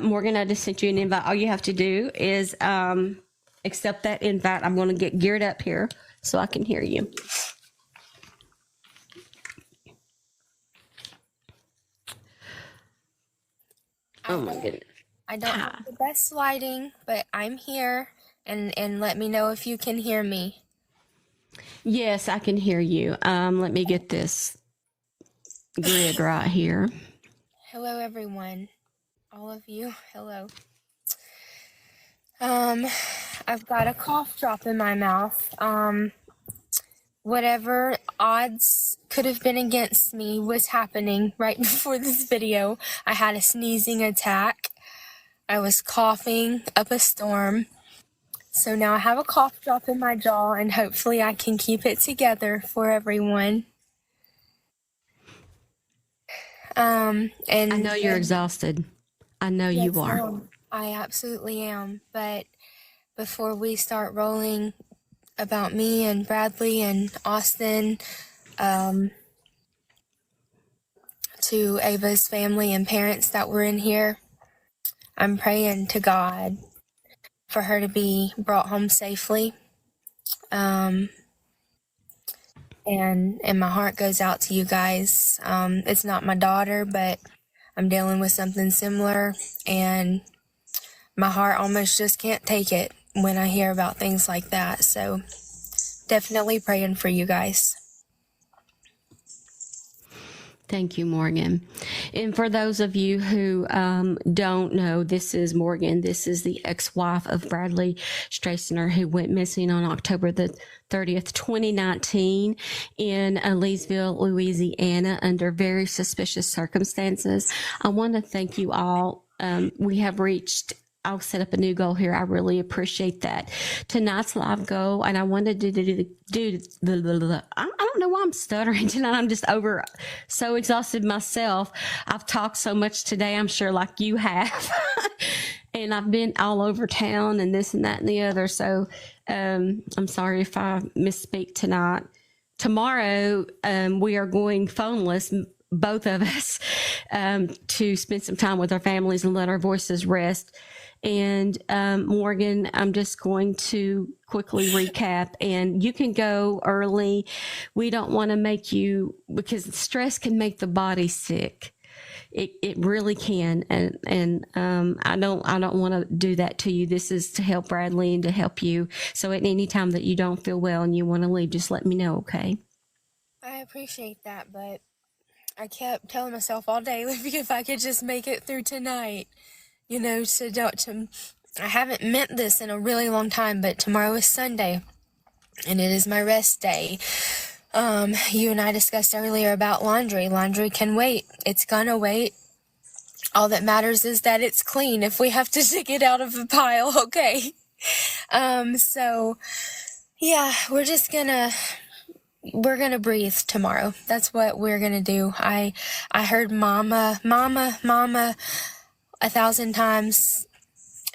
Morgan, I just sent you an invite. All you have to do is accept that invite. I'm going to get geared up here so I can hear you. Oh my goodness. I don't have the best lighting, but I'm here, and let me know if you can hear me. Yes, I can hear you. Let me get this grid right here. Hello, everyone. All of you, hello. I've got a cough drop in my mouth. Whatever odds could have been against me was happening right before this video. I had a sneezing attack. I was coughing up a storm. So now I have a cough drop in my jaw, and hopefully I can keep it together for everyone. And I know you're exhausted. I know yes, you are. I absolutely am. But before we start rolling about me and Bradley and Austin, to Ava's family and parents that were in here, I'm praying to God for her to be brought home safely. And my heart goes out to you guys. It's not my daughter, but I'm dealing with something similar, and my heart almost just can't take it when I hear about things like that. So definitely praying for you guys. Thank you, Morgan. And for those of you who don't know, this is Morgan. This is the ex-wife of Bradley Stracener, who went missing on October the 30th, 2019 in Leesville, Louisiana, under very suspicious circumstances. I want to thank you all. We have reached, I'll set up a new goal here. I really appreciate that. Tonight's live goal, and I wanted to do I don't know why I'm stuttering tonight. I'm just so exhausted myself. I've talked so much today, I'm sure, like you have. And I've been all over town and this and that and the other. So I'm sorry if I misspeak tonight. Tomorrow, we are going phoneless, both of us, to spend some time with our families and let our voices rest. And Morgan, I'm just going to quickly recap, and you can go early. We don't want to make you, because stress can make the body sick. It really can, and I don't want to do that to you. This is to help Bradley and to help you. So at any time that you don't feel well and you want to leave, just let me know, okay? I appreciate that, but I kept telling myself all day, if I could just make it through tonight. You know, I haven't meant this in a really long time, but tomorrow is Sunday, and it is my rest day. You and I discussed earlier about laundry. Laundry can wait. It's gonna wait. All that matters is that it's clean. If we have to dig it out of a pile, okay. So, yeah, we're gonna breathe tomorrow. That's what we're gonna do. I heard mama 1,000 times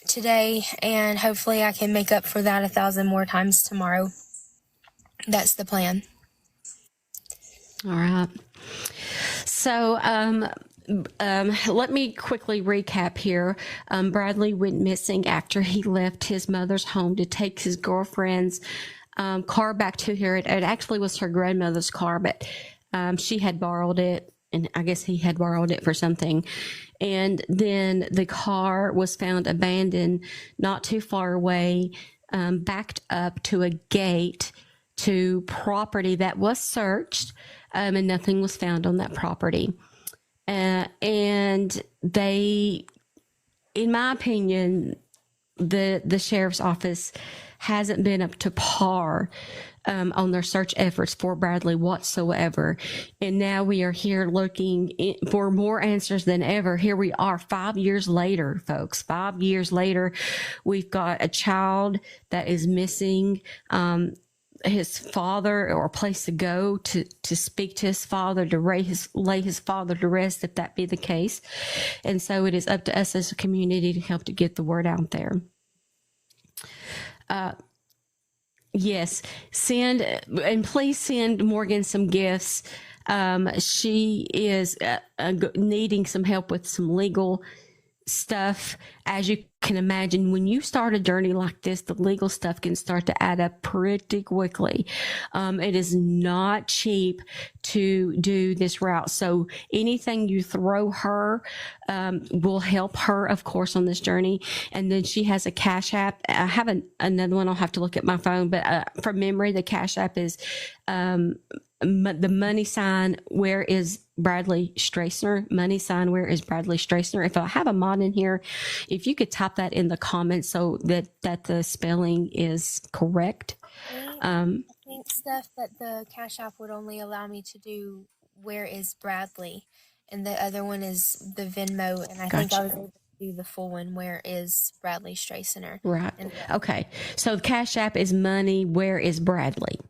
today, and hopefully I can make up for that 1,000 more times tomorrow. That's the plan. All right. So let me quickly recap here. Bradley went missing after he left his mother's home to take his girlfriend's car back to her. It actually was her grandmother's car, but she had borrowed it, and I guess he had borrowed it for something. And then the car was found abandoned not too far away, backed up to a gate to property that was searched, and nothing was found on that property. And they, in my opinion, the sheriff's office hasn't been up to par on their search efforts for Bradley whatsoever. And now we are here looking for more answers than ever. Here we are 5 years later, folks. 5 years later, we've got a child that is missing. His father, or a place to go to speak to his father, to lay his father to rest, if that be the case. And so it is up to us as a community to help to get the word out there. Yes, please send Morgan some gifts. She is needing some help with some legal stuff, as you can imagine, when you start a journey like this, the legal stuff can start to add up pretty quickly. It is not cheap to do this route. So anything you throw her will help her, of course, on this journey. And then she has a Cash App. I have another one. I'll have to look at my phone, but from memory, the Cash App is the money sign, where is Bradley Stracener? Money sign, where is Bradley Stracener? If I have a mod in here, if you could type that in the comments so that the spelling is correct. I think, Steph, that the Cash App would only allow me to do where is Bradley, and the other one is the Venmo, and I think I was able to do the full one, where is Bradley Stracener. Right. Okay. So the Cash App is money, where is Bradley?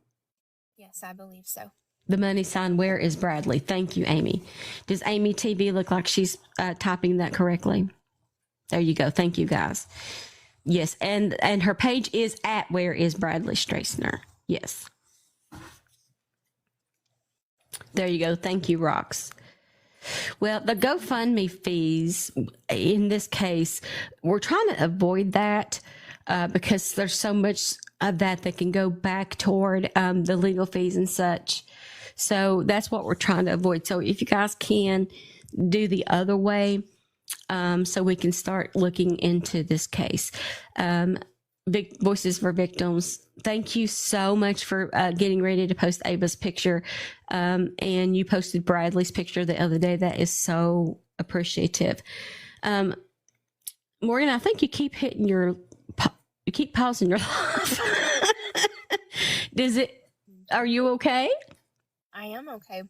Yes, I believe so. The money sign, where is Bradley? Thank you, Amy. Does Amy TV look like she's typing that correctly? There you go. Thank you, guys. Yes, and her page is at where is Bradley Stracener. Yes. There you go. Thank you, Rox. Well, the GoFundMe fees, in this case, we're trying to avoid that because there's so much of that can go back toward the legal fees and such. So that's what we're trying to avoid. So if you guys can do the other way, so we can start looking into this case. Big Voices for Victims, thank you so much for getting ready to post Ava's picture. And you posted Bradley's picture the other day. That is so appreciative. Morgan, I think you keep hitting you keep pausing your life. Are you okay? I am okay.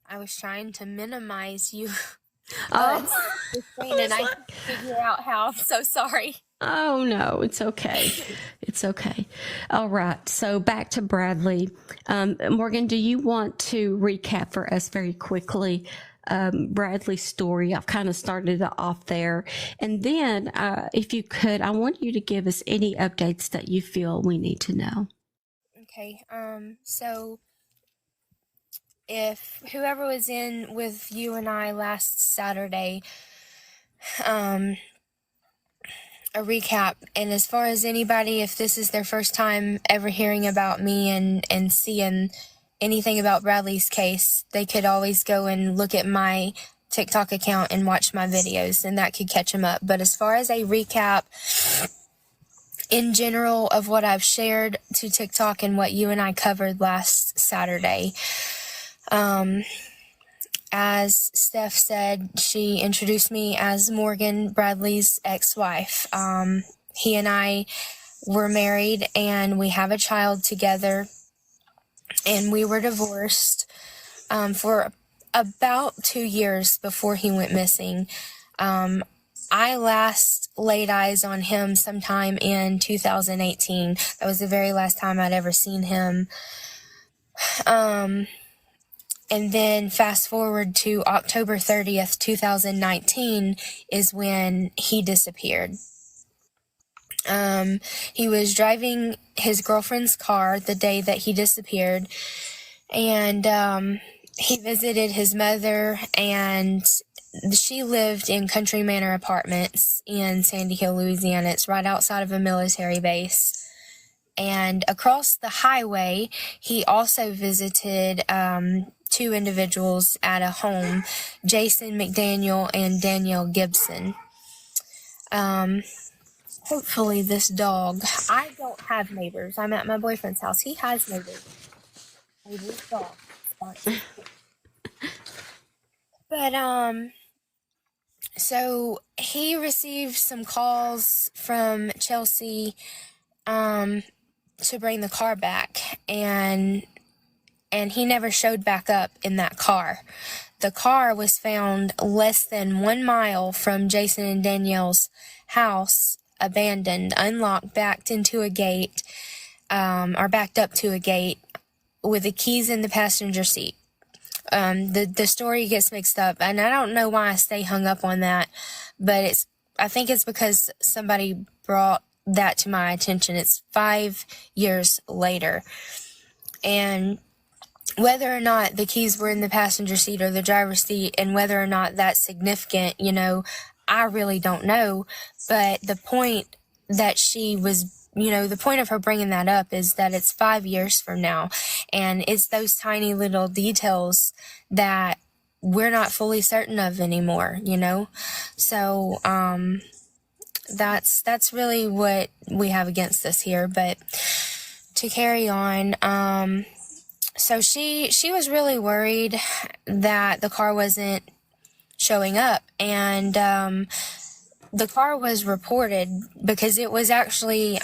I was trying to minimize you. Oh, and I couldn't figure out how. I'm so sorry. Oh, no, it's okay. It's okay. All right. So back to Bradley. Morgan, do you want to recap for us very quickly Bradley's story? I've kind of started it off there. And then if you could, I want you to give us any updates that you feel we need to know. Okay. So if whoever was in with you and I last Saturday, a recap, and as far as anybody, if this is their first time ever hearing about me and seeing anything about Bradley's case, they could always go and look at my TikTok account and watch my videos, and that could catch them up. But as far as a recap in general of what I've shared to TikTok and what you and I covered last Saturday, as Steph said, she introduced me as Morgan, Bradley's ex-wife. He and I were married and we have a child together, and we were divorced for about 2 years before he went missing. I last laid eyes on him sometime in 2018. That was the very last time I'd ever seen him. And then fast forward to October 30th, 2019 is when he disappeared. He was driving his girlfriend's car the day that he disappeared, and he visited his mother, and she lived in Country Manor Apartments in Sandy Hill, Louisiana. It's right outside of a military base. And across the highway, he also visited two individuals at a home, Jason McDaniel and Danielle Gibson. Hopefully this dog, I don't have neighbors. I'm at my boyfriend's house. He has neighbors. Neighbors' dog. But, so he received some calls from Chelsea, to bring the car back, and he never showed back up in that car. The car was found less than 1 mile from Jason and Danielle's house, abandoned, unlocked, backed into a gate, or backed up to a gate with the keys in the passenger seat. The story gets mixed up, and I don't know why I stay hung up on that, but I think it's because somebody brought that to my attention. It's 5 years later, and whether or not the keys were in the passenger seat or the driver's seat, and whether or not that's significant, I really don't know. But the point that she was, the point of her bringing that up is that it's 5 years from now. And it's those tiny little details that we're not fully certain of anymore, So, that's really what we have against us here. But to carry on, so she was really worried that the car wasn't showing up, and the car was reported because it was actually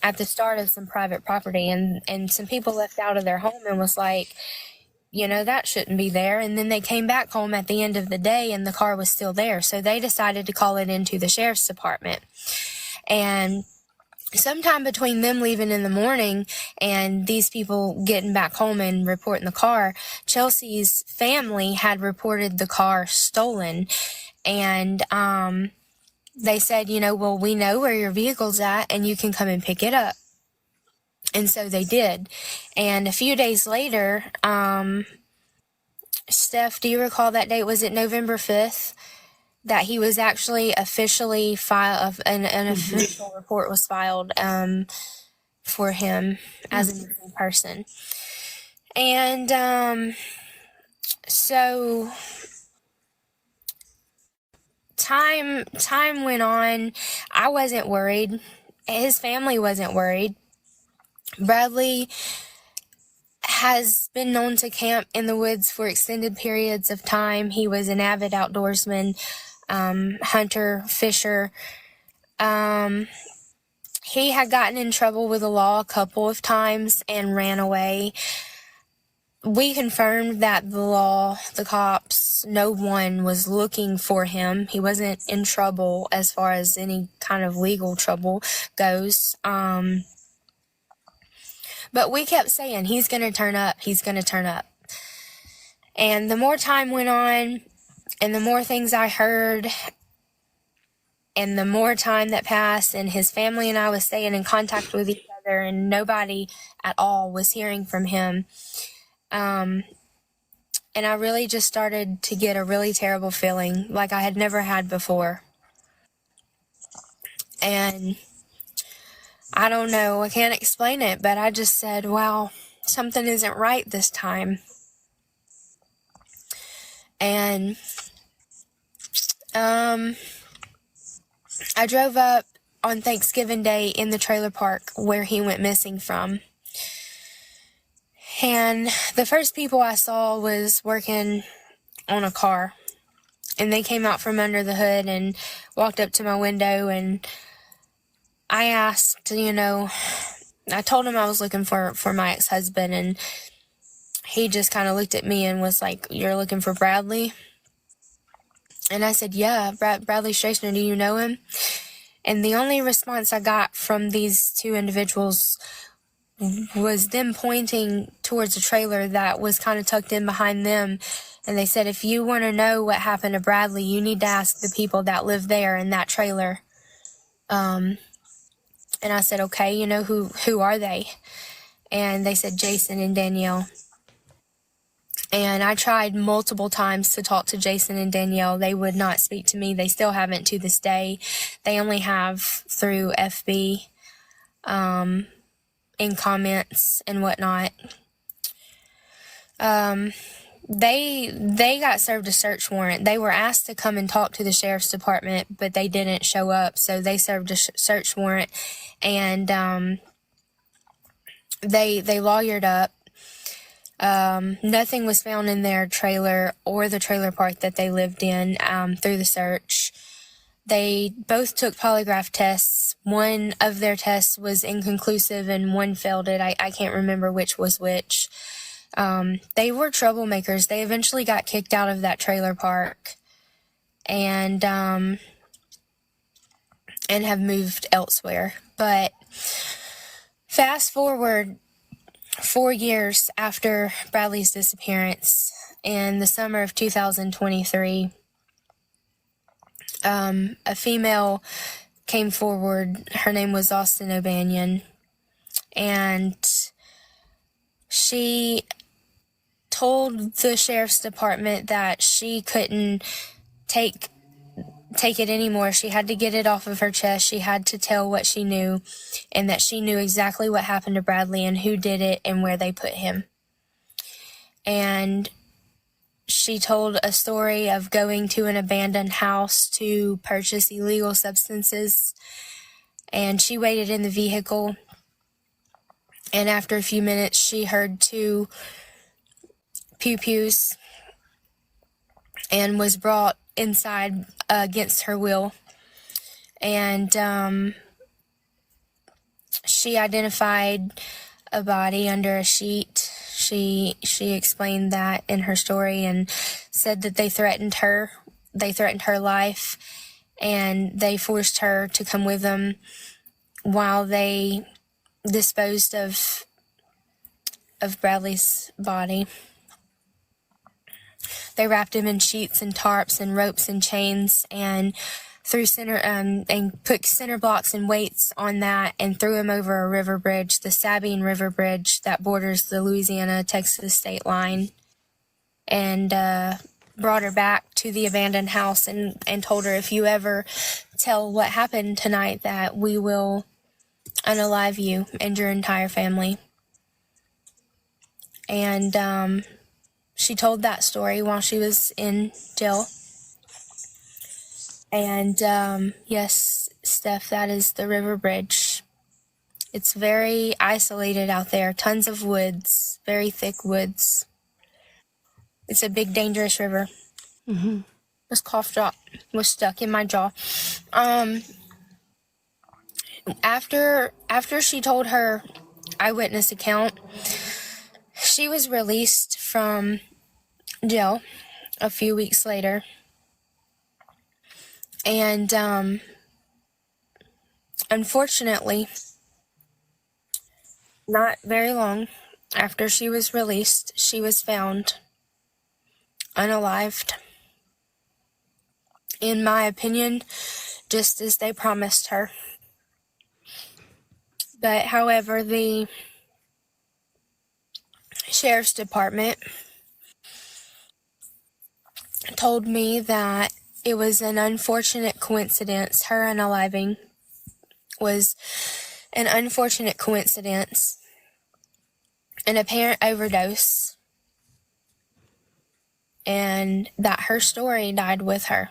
at the start of some private property, and some people left out of their home and was like, that shouldn't be there. And then they came back home at the end of the day and the car was still there. So they decided to call it into the sheriff's department. And sometime between them leaving in the morning and these people getting back home and reporting the car, Chelsea's family had reported the car stolen. And they said, well, we know where your vehicle's at and you can come and pick it up. And so they did. And a few days later, Steph, do you recall that date? Was it November 5th? That he was actually officially filed, an official report was filed for him as a missing person. And so time went on. I wasn't worried. His family wasn't worried. Bradley has been known to camp in the woods for extended periods of time. He was an avid outdoorsman, hunter, fisher. He had gotten in trouble with the law a couple of times and ran away. We confirmed that the cops, no one was looking for him. He wasn't in trouble as far as any kind of legal trouble goes. But we kept saying, he's going to turn up, he's going to turn up. And the more time went on, and the more things I heard, and the more time that passed, and his family and I was staying in contact with each other, and nobody at all was hearing from him. And I really just started to get a really terrible feeling, like I had never had before. And I don't know, I can't explain it, but I just said, wow, something isn't right this time. And I drove up on Thanksgiving Day in the trailer park where he went missing from. And the first people I saw was working on a car. And they came out from under the hood and walked up to my window, and I asked, I told him I was looking for my ex-husband, and he just kind of looked at me and was like, "You're looking for Bradley?" And I said, "Yeah, Bradley Stracener, do you know him?" And the only response I got from these two individuals was them pointing towards a trailer that was kind of tucked in behind them. And they said, "If you want to know what happened to Bradley, you need to ask the people that live there in that trailer." And I said, "Okay, who are they?" And they said, "Jason and Danielle." And I tried multiple times to talk to Jason and Danielle. They would not speak to me. They still haven't to this day. They only have through FB, in comments and whatnot. They got served a search warrant. They were asked to come and talk to the sheriff's department, but they didn't show up. So they served a search warrant, and they lawyered up. Nothing was found in their trailer or the trailer park that they lived in through the search. They both took polygraph tests. One of their tests was inconclusive and one failed it. I can't remember which was which. They were troublemakers. They eventually got kicked out of that trailer park and have moved elsewhere. But fast forward 4 years after Bradley's disappearance, in the summer of 2023, a female came forward. Her name was Austin O'Banion, and she told the sheriff's department that she couldn't take take it anymore. She had to get it off of her chest. She had to tell what she knew, and that she knew exactly what happened to Bradley and who did it and where they put him. And she told a story of going to an abandoned house to purchase illegal substances, and she waited in the vehicle, and after a few minutes she heard 2 pew-pews and was brought inside against her will. And she identified a body under a sheet. She explained that in her story and said that they threatened her life, and they forced her to come with them while they disposed of Bradley's body. They wrapped him in sheets and tarps and ropes and chains, and threw and put center blocks and weights on that, and threw him over a river bridge, the Sabine River Bridge that borders the Louisiana-Texas state line, and brought her back to the abandoned house and told her, if you ever tell what happened tonight, that we will unalive you and your entire family. And she told that story while she was in jail. And yes, Steph, that is the river bridge. It's very isolated out there. Tons of woods, very thick woods. It's a big, dangerous river. Mm-hmm. This cough drop was stuck in my jaw. After she told her eyewitness account, she was released from jail a few weeks later. And unfortunately, not very long after she was released, she was found unalived. In my opinion, just as they promised her. But however, the sheriff's department told me that it was an unfortunate coincidence. Her unaliving was an unfortunate coincidence, an apparent overdose, and that her story died with her.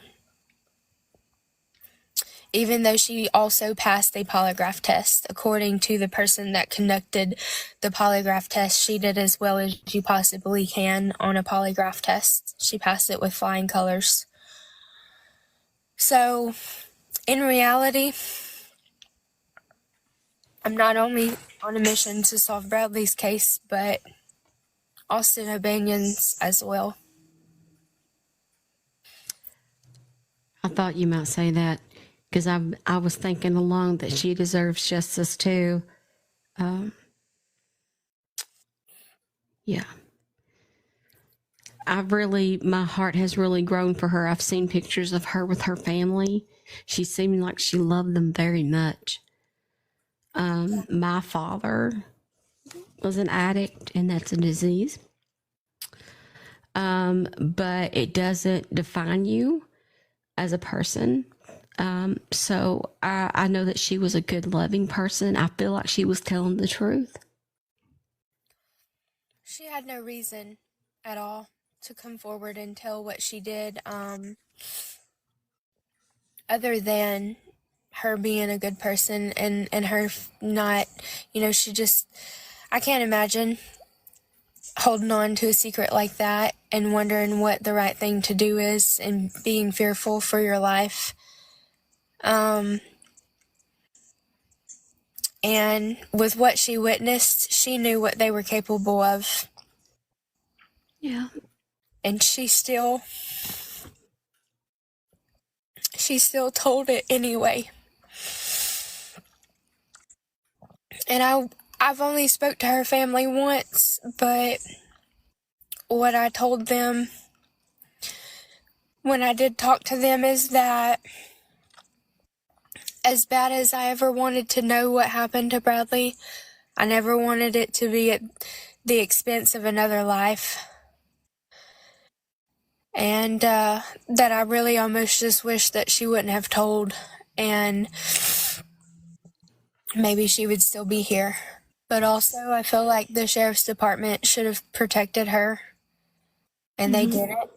Even though she also passed a polygraph test. According to the person that conducted the polygraph test, she did as well as you possibly can on a polygraph test. She passed it with flying colors. So, in reality, I'm not only on a mission to solve Bradley's case, but Austin O'Banion's as well. I thought you might say that, because I was thinking along that she deserves justice too. Yeah. My heart has really grown for her. I've seen pictures of her with her family. She seemed like she loved them very much. My father was an addict, and that's a disease. But it doesn't define you as a person. So I know that she was a good, loving person. I feel like she was telling the truth. She had no reason at all to come forward and tell what she did, other than her being a good person and her not, she just, I can't imagine holding on to a secret like that and wondering what the right thing to do is and being fearful for your life. And with what she witnessed, she knew what they were capable of. Yeah. And she still told it anyway. And I've only spoke to her family once, but what I told them when I did talk to them is that as bad as I ever wanted to know what happened to Bradley, I never wanted it to be at the expense of another life. and that I really almost just wish that she wouldn't have told, and maybe she would still be here. But also, I feel like the sheriff's department should have protected her, and they didn't.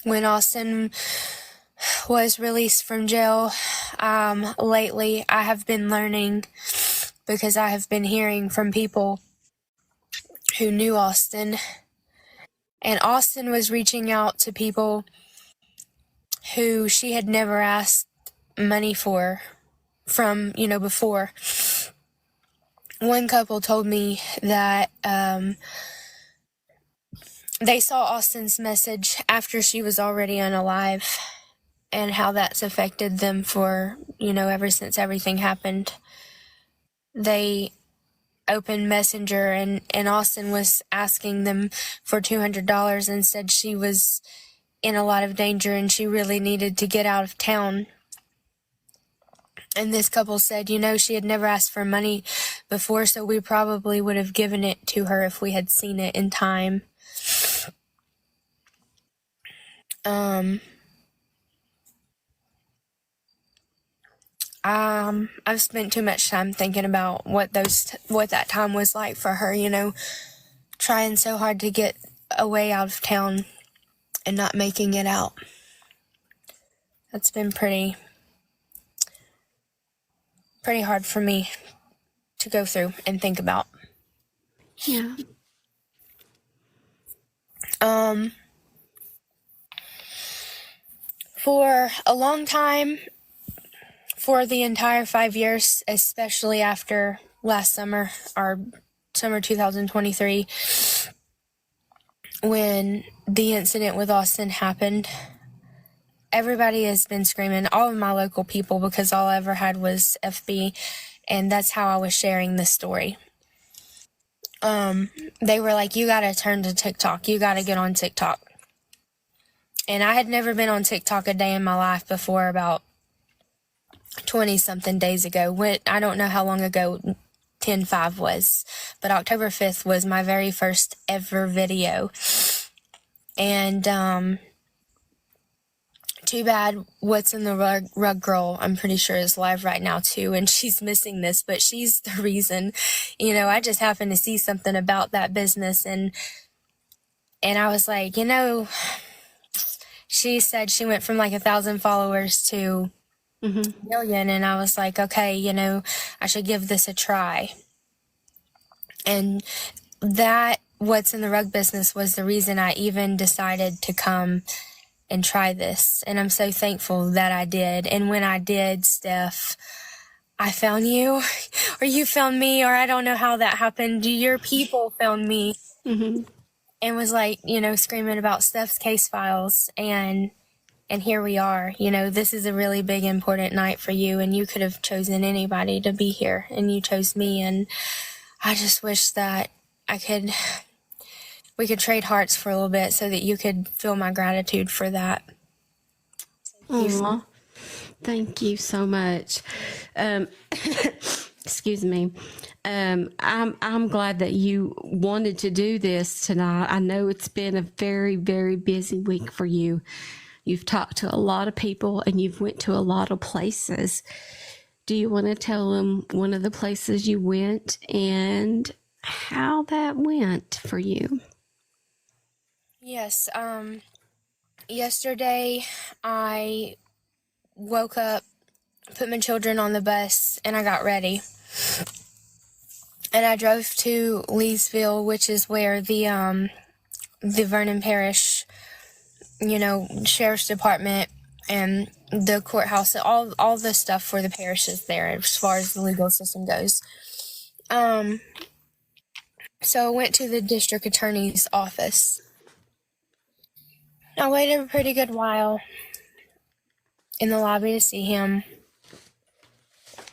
When Austin was released from jail, lately I have been learning, because I have been hearing from people who knew Austin, and Austin was reaching out to people who she had never asked money from, before. One couple told me that they saw Austin's message after she was already unalive, and how that's affected them for, ever since everything happened. They opened Messenger, and Austin was asking them for $200 and said she was in a lot of danger and she really needed to get out of town. And this couple said, she had never asked for money before, so we probably would have given it to her if we had seen it in time. I've spent too much time thinking about what that time was like for her, trying so hard to get away out of town and not making it out. That's been pretty hard for me to go through and think about. Yeah. For a long time, for the entire 5 years, especially after last summer, or summer 2023, when the incident with Austin happened, everybody has been screaming, all of my local people, because all I ever had was FB, and that's how I was sharing this story. They were like, you gotta turn to TikTok, you gotta get on TikTok. And I had never been on TikTok a day in my life before, about 20-something days ago. I don't know how long ago 10/5 was, but October 5th was my very first ever video. And too bad What's in the Rug Girl, I'm pretty sure, is live right now too, and she's missing this, but she's the reason. I just happened to see something about that business, and I was like, she said she went from like 1,000 followers to a million, and I was like, okay, I should give this a try. And that What's in the Rug business was the reason I even decided to come and try this, and I'm so thankful that I did. And when I did, Steph, I found you, or you found me, or I don't know how that happened. Your people found me, and was like, screaming about Steph's case files, and here we are. This is a really big, important night for you, and you could have chosen anybody to be here, and you chose me, and I just wish that we could trade hearts for a little bit so that you could feel my gratitude for that. Aw, thank you so much. Excuse me. I'm glad that you wanted to do this tonight. I know it's been a very, very busy week for you. You've talked to a lot of people and you've went to a lot of places. Do you want to tell them one of the places you went and how that went for you? Yes. Yesterday I woke up, put my children on the bus, and I got ready. And I drove to Leesville, which is where the Vernon Parish, Sheriff's Department and the courthouse, all the stuff for the parish is there as far as the legal system goes. So I went to the district attorney's office. I waited a pretty good while in the lobby to see him,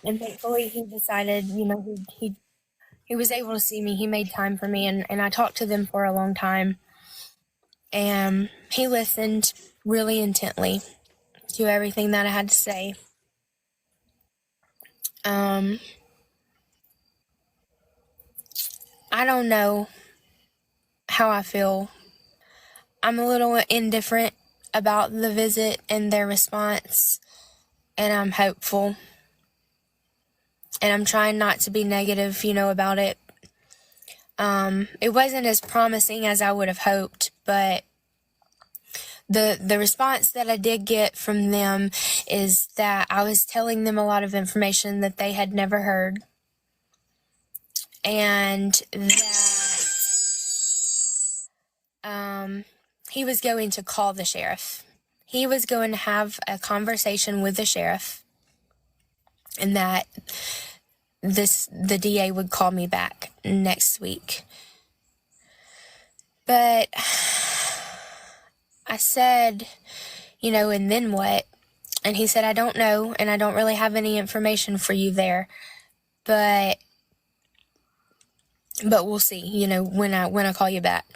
and thankfully he decided, he was able to see me. He made time for me, and I talked to them for a long time, and he listened really intently to everything that I had to say. I don't know how I feel. I'm a little indifferent about the visit and their response, and I'm hopeful. And I'm trying not to be negative, about it. It wasn't as promising as I would have hoped, but the response that I did get from them is that I was telling them a lot of information that they had never heard, and that he was going to call the sheriff. He was going to have a conversation with the sheriff, and that the DA would call me back next week. But I said, and then what? And he said, I don't know, and I don't really have any information for you there, but we'll see, when I call you back.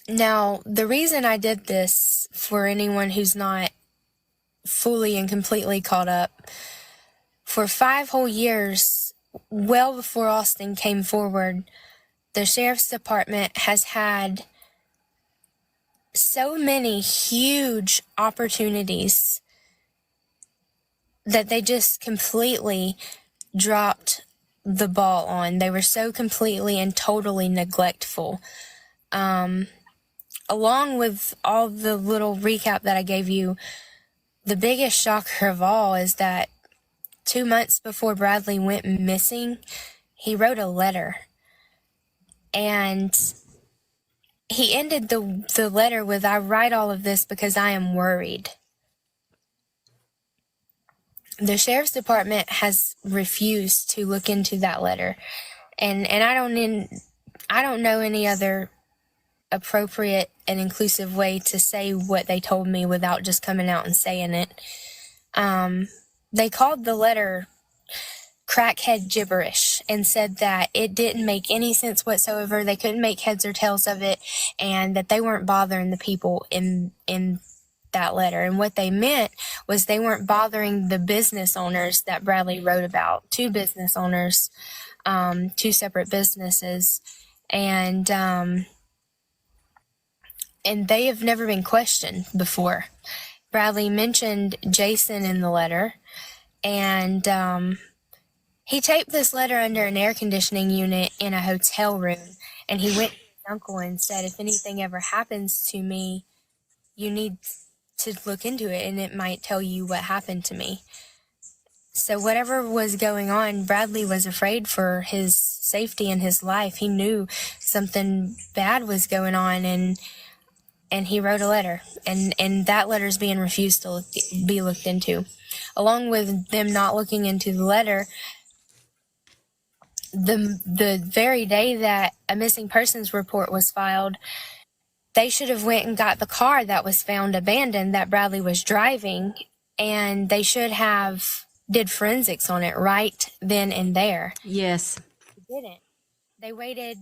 Now, the reason I did this, for anyone who's not fully and completely caught up, for 5 whole years, well before Austin came forward, the sheriff's department has had so many huge opportunities that they just completely dropped the ball on. They were so completely and totally neglectful. Along with all the little recap that I gave you, the biggest shocker of all is that 2 months before Bradley went missing, he wrote a letter. And he ended the letter with, I write all of this because I am worried. The sheriff's department has refused to look into that letter. And I don't know any other appropriate and inclusive way to say what they told me without just coming out and saying it. They called the letter crackhead gibberish and said that it didn't make any sense whatsoever. They couldn't make heads or tails of it, and that they weren't bothering the people in that letter. And what they meant was they weren't bothering the business owners that Bradley wrote about. 2 business owners, 2 separate businesses, and they have never been questioned before. Bradley mentioned Jason in the letter, and he taped this letter under an air conditioning unit in a hotel room, and he went to his uncle and said, if anything ever happens to me, you need to look into it, and it might tell you what happened to me. So whatever was going on, Bradley was afraid for his safety and his life. He knew something bad was going on, and he wrote a letter, and that letter is being refused to be looked into. Along with them not looking into the letter, the very day that a missing persons report was filed, they should have went and got the car that was found abandoned that Bradley was driving, and they should have did forensics on it right then and there. Yes. They didn't. They waited,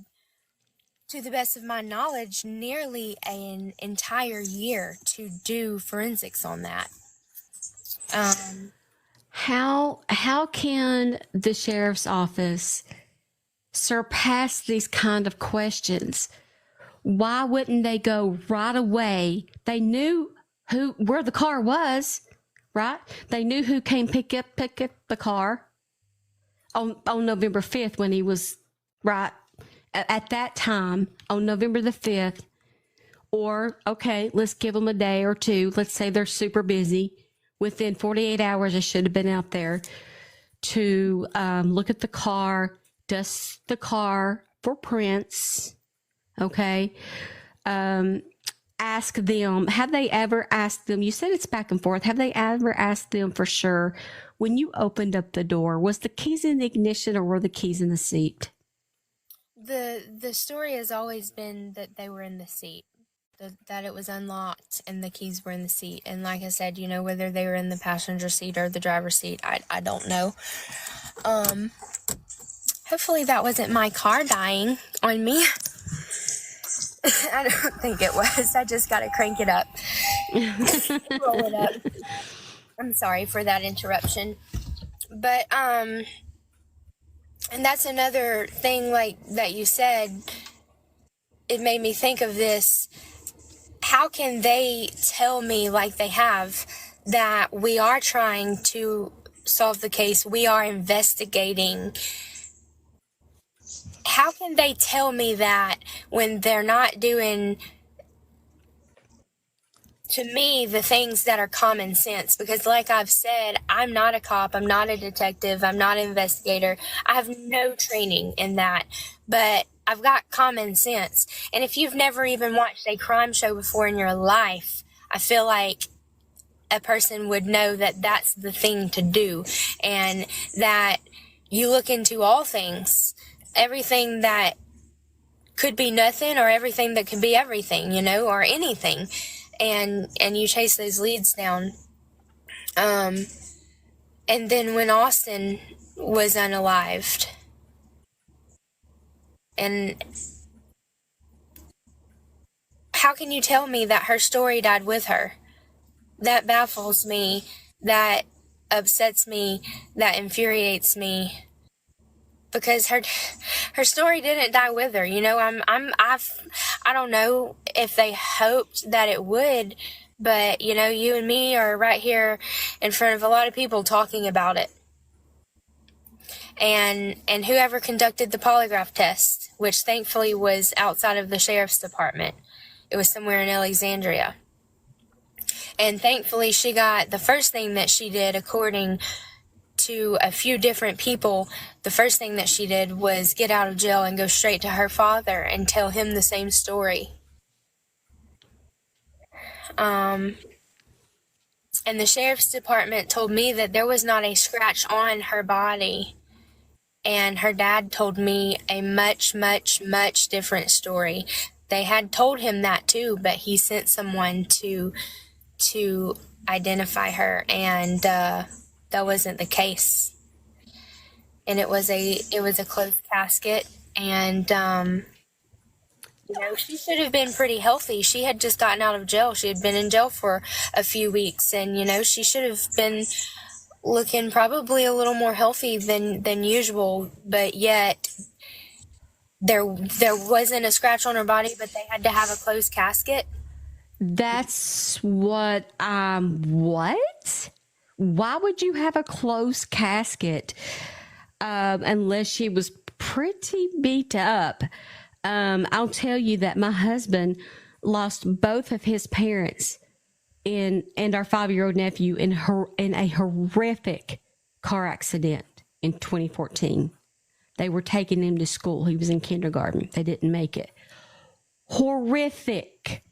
to the best of my knowledge, nearly an entire year to do forensics on that. How can the sheriff's office surpass these kind of questions? Why wouldn't they go right away? They knew where the car was, right? They knew who came pick up the car on November 5th when he was right at that time on November the 5th. Or, okay, let's give them a day or two. Let's say they're super busy. Within 48 hours, I should have been out there to look at the car, dust the car for prints. Okay. Ask them, have they ever asked them? You said it's back and forth. Have they ever asked them for sure, when you opened up the door, was the keys in the ignition or were the keys in the seat? The story has always been that they were in the seat, that it was unlocked and the keys were in the seat. And like I said, whether they were in the passenger seat or the driver's seat, I don't know. Hopefully that wasn't my car dying on me. I don't think it was. I just got to crank it up. Roll it up. I'm sorry for that interruption. But, and that's another thing, like that you said, it made me think of this. How can they tell me, like they have, that we are trying to solve the case, we are investigating? How can they tell me that when they're not doing, to me, the things that are common sense? Because like I've said, I'm not a cop, I'm not a detective, I'm not an investigator. I have no training in that, but I've got common sense. And if you've never even watched a crime show before in your life, I feel like a person would know that that's the thing to do, and that you look into all things, everything that could be nothing or everything that could be everything, or anything. And you chase those leads down. And then when Austin was unalived, and how can you tell me that her story died with her? That baffles me. That upsets me. That infuriates me. Because her story didn't die with her. I don't know if they hoped that it would, but you and me are right here in front of a lot of people talking about it. And whoever conducted the polygraph test, which thankfully was outside of the sheriff's department, it was somewhere in Alexandria. And thankfully she got the first thing that she did, according to a few different people, the first thing that she did was get out of jail and go straight to her father and tell him the same story. And the sheriff's department told me that there was not a scratch on her body. And her dad told me a much, much, much different story. They had told him that too, but he sent someone to identify her, and that wasn't the case. And it was a closed casket, and she should have been pretty healthy. She had just gotten out of jail. She had been in jail for a few weeks, and she should have been looking probably a little more healthy than usual, but yet there wasn't a scratch on her body, but they had to have a closed casket. That's what, what? Why would you have a closed casket, unless she was pretty beat up? I'll tell you that my husband lost both of his parents and our 5-year-old nephew in a horrific car accident in 2014. They were taking him to school. He was in kindergarten. They didn't make it. Horrific.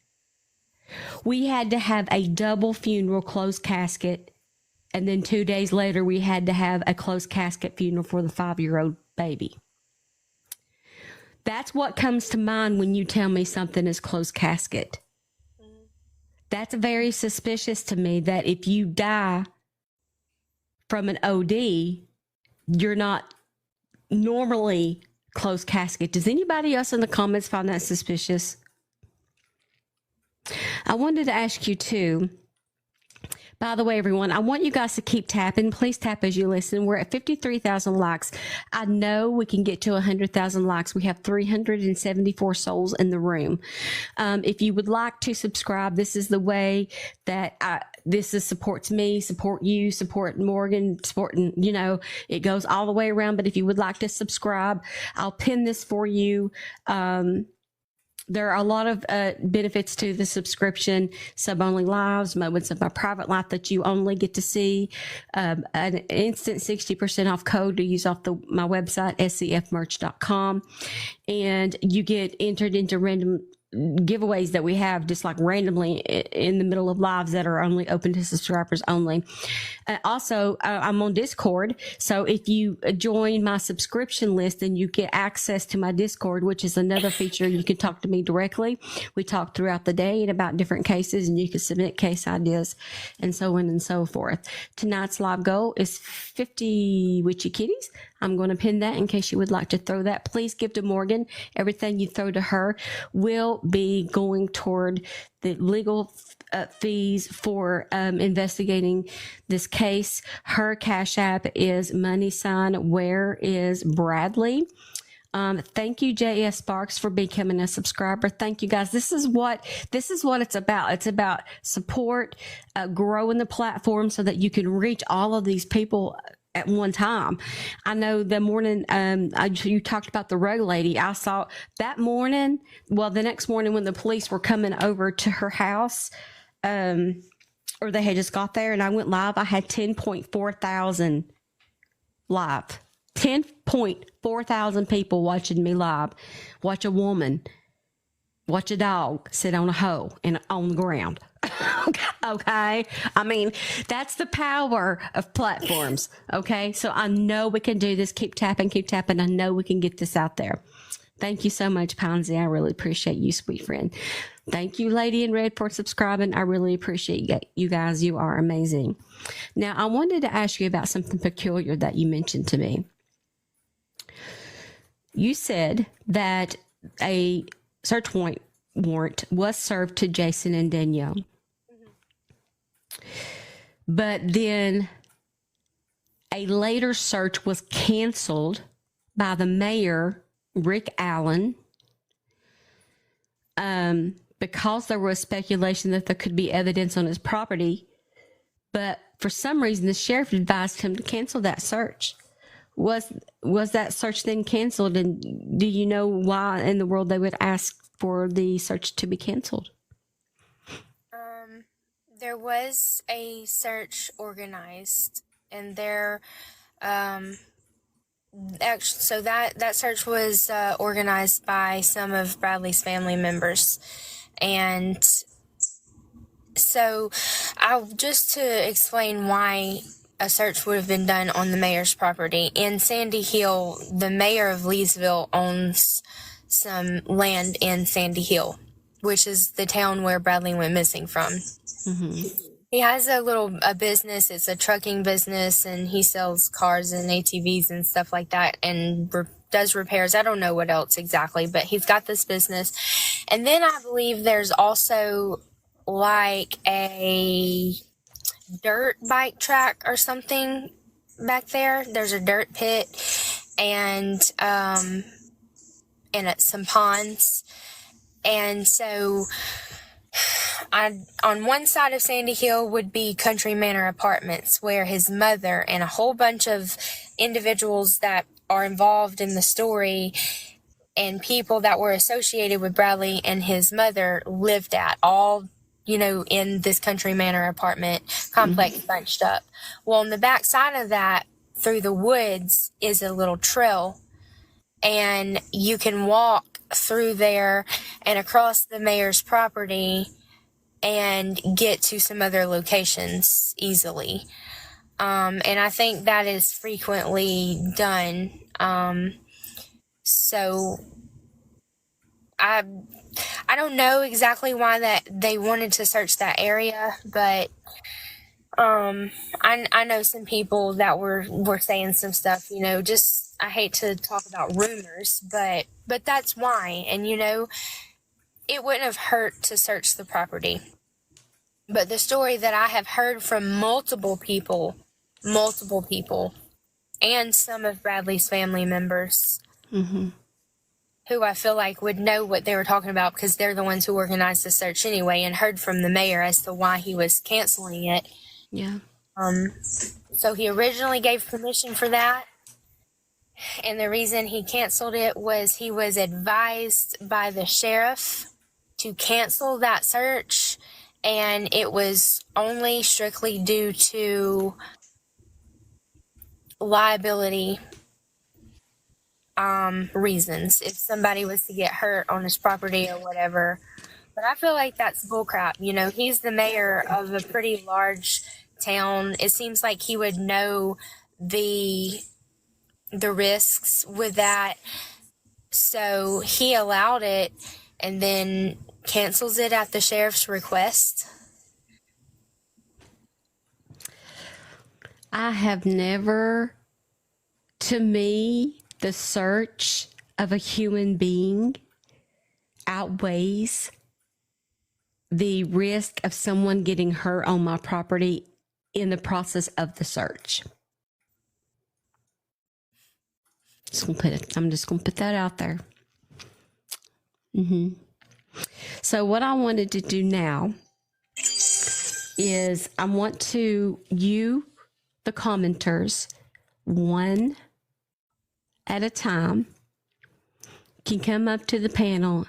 We had to have a double funeral, closed casket, and then 2 days later we had to have a closed casket funeral for the 5-year-old baby. That's what comes to mind when you tell me something is closed casket. That's very suspicious to me, that if you die from an OD, you're not normally closed casket. Does anybody else in the comments find that suspicious? I wanted to ask you too, by the way, everyone, I want you guys to keep tapping. Please tap as you listen. We're at 53,000 likes. I know we can get to 100,000 likes. We have 374 souls in the room. If you would like to subscribe, this is the way that supports me, support you, support Morgan, supporting, it goes all the way around. But if you would like to subscribe, I'll pin this for you. There are a lot of benefits to the subscription: sub-only lives, moments of my private life that you only get to see, an instant 60% off code to use off my website, scfmerch.com, and you get entered into random giveaways that we have just like randomly in the middle of lives that are only open to subscribers only. Also, I'm on Discord. So if you join my subscription list, then you get access to my Discord, which is another feature. You can talk to me directly. We talk throughout the day and about different cases, and you can submit case ideas and so on and so forth. Tonight's live goal is 50 witchy kitties. I'm going to pin that in case you would like to throw that. Please give to Morgan. Everything you throw to her will be going toward the legal fees for investigating this case. Her Cash App is # where is Bradley. Thank you, J.S. Sparks, for becoming a subscriber. Thank you, guys. This is what it's about. It's about support, growing the platform so that you can reach all of these people at one time. I know the morning you talked about the road lady. I saw that morning. Well, the next morning when the police were coming over to her house, or they had just got there, and I went live. I had 10.4 thousand live. 10.4 thousand people watching me live. Watch a woman, watch a dog sit on a hole and on the ground. Okay. I mean, that's the power of platforms. Okay. So I know we can do this. Keep tapping. I know we can get this out there. Thank you so much, Pansy. I really appreciate you, sweet friend. Thank you, Lady in Red, for subscribing. I really appreciate you guys. You are amazing. Now, I wanted to ask you about something peculiar that you mentioned to me. You said that a search warrant was served to Jason and Danielle. But then a later search was canceled by the mayor, Rick Allen, because there was speculation that there could be evidence on his property. But for some reason, the sheriff advised him to cancel that search. Was that search then canceled? And do you know why in the world they would ask for the search to be canceled? There was a search organized, and so that search was organized by some of Bradley's family members, and so just to explain why a search would have been done on the mayor's property. In Sandy Hill, the mayor of Leesville owns some land in Sandy Hill, which is the town where Bradley went missing from. Mm-hmm. He has a business. It's a trucking business, and he sells cars and ATVs and stuff like that, and does repairs. I don't know what else exactly, but he's got this business. And then I believe there's also like a dirt bike track or something back there. There's a dirt pit and some ponds. And so on one side of Sandy Hill would be Country Manor Apartments, where his mother and a whole bunch of individuals that are involved in the story and people that were associated with Bradley and his mother lived at, all in this Country Manor apartment complex bunched up. Well, on the back side of that, through the woods, is a little trail, and you can walk through there and across the mayor's property and get to some other locations easily. And I think that is frequently done. So I don't know exactly why that they wanted to search that area, but I know some people that were saying some stuff, just I hate to talk about rumors, but that's why. And it wouldn't have hurt to search the property. But the story that I have heard from multiple people, and some of Bradley's family members, who I feel like would know what they were talking about because they're the ones who organized the search anyway, and heard from the mayor as to why he was canceling it. Yeah. So he originally gave permission for that, and the reason he canceled it was he was advised by the sheriff to cancel that search, and it was only strictly due to liability reasons, if somebody was to get hurt on his property or whatever. But I feel like that's bullcrap. He's the mayor of a pretty large town. It seems like he would know the risks with that. So he allowed it and then cancels it at the sheriff's request. I have never, to me, the search of a human being outweighs the risk of someone getting hurt on my property in the process of the search. I'm just gonna put that out there. So what I wanted to do now is I want you, the commenters, one at a time, can come up to the panel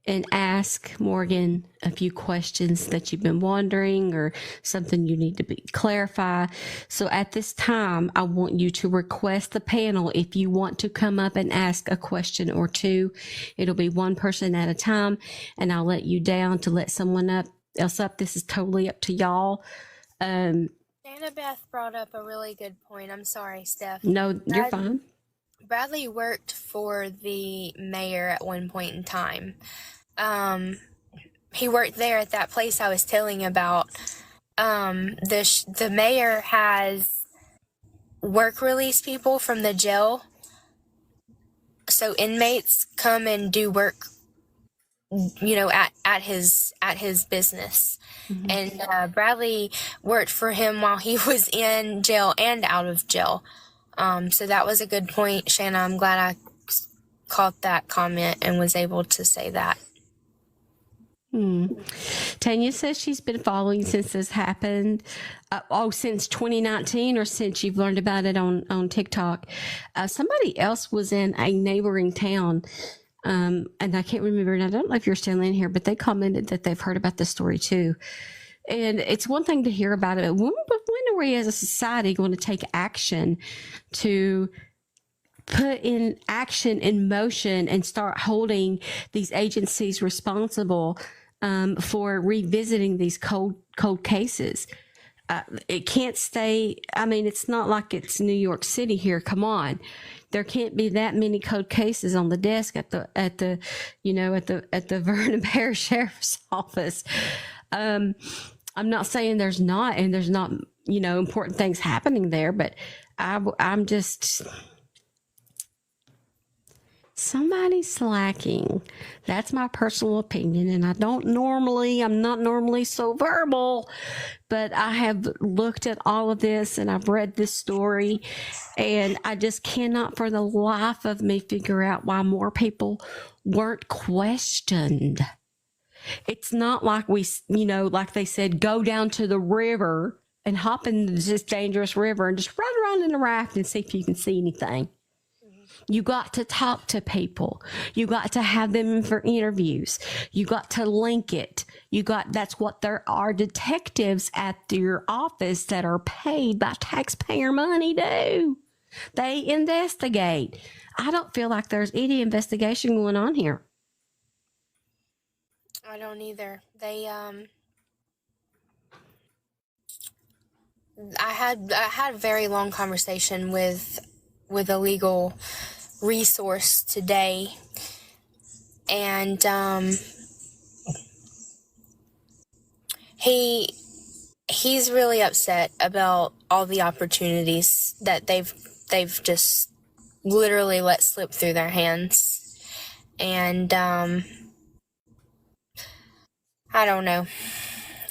and ask Morgan a few questions that you've been wondering or something you need to clarify. So at this time, I want you to request the panel if you want to come up and ask a question or two. It'll be one person at a time, and I'll let you down to let someone else up. This is totally up to y'all. Annabeth brought up a really good point. I'm sorry, Steph. No, you're fine. Bradley worked for the mayor at one point in time. He worked there at that place I was telling about. The mayor has work release people from the jail. So inmates come and do work, at his business. Mm-hmm. And Bradley worked for him while he was in jail and out of jail. So that was a good point, Shanna. I'm glad I caught that comment and was able to say that. Tanya says she's been following since this happened. Since 2019, or since you've learned about it on TikTok. Somebody else was in a neighboring town, and I can't remember, and I don't know if you're still in here, but they commented that they've heard about this story too. And it's one thing to hear about it, but when are we as a society going to take action to put in action in motion and start holding these agencies responsible for revisiting these cold cases? It can't stay. I mean, it's not like it's New York City here. Come on. There can't be that many cold cases on the desk at the Vernon Parish Sheriff's Office. I'm not saying there's not important things happening there, but I'm just, somebody's slacking. That's my personal opinion, and I'm not normally so verbal, but I have looked at all of this and I've read this story, and I just cannot for the life of me figure out why more people weren't questioned. It's not like like they said, go down to the river and hop in this dangerous river and just run around in a raft and see if you can see anything. You got to talk to people. You got to have them in for interviews. You got to link it. That's what there are detectives at your office that are paid by taxpayer money do. They investigate. I don't feel like there's any investigation going on here. I don't either. I had a very long conversation with a legal resource today, and he's really upset about all the opportunities that they've just literally let slip through their hands. And I don't know.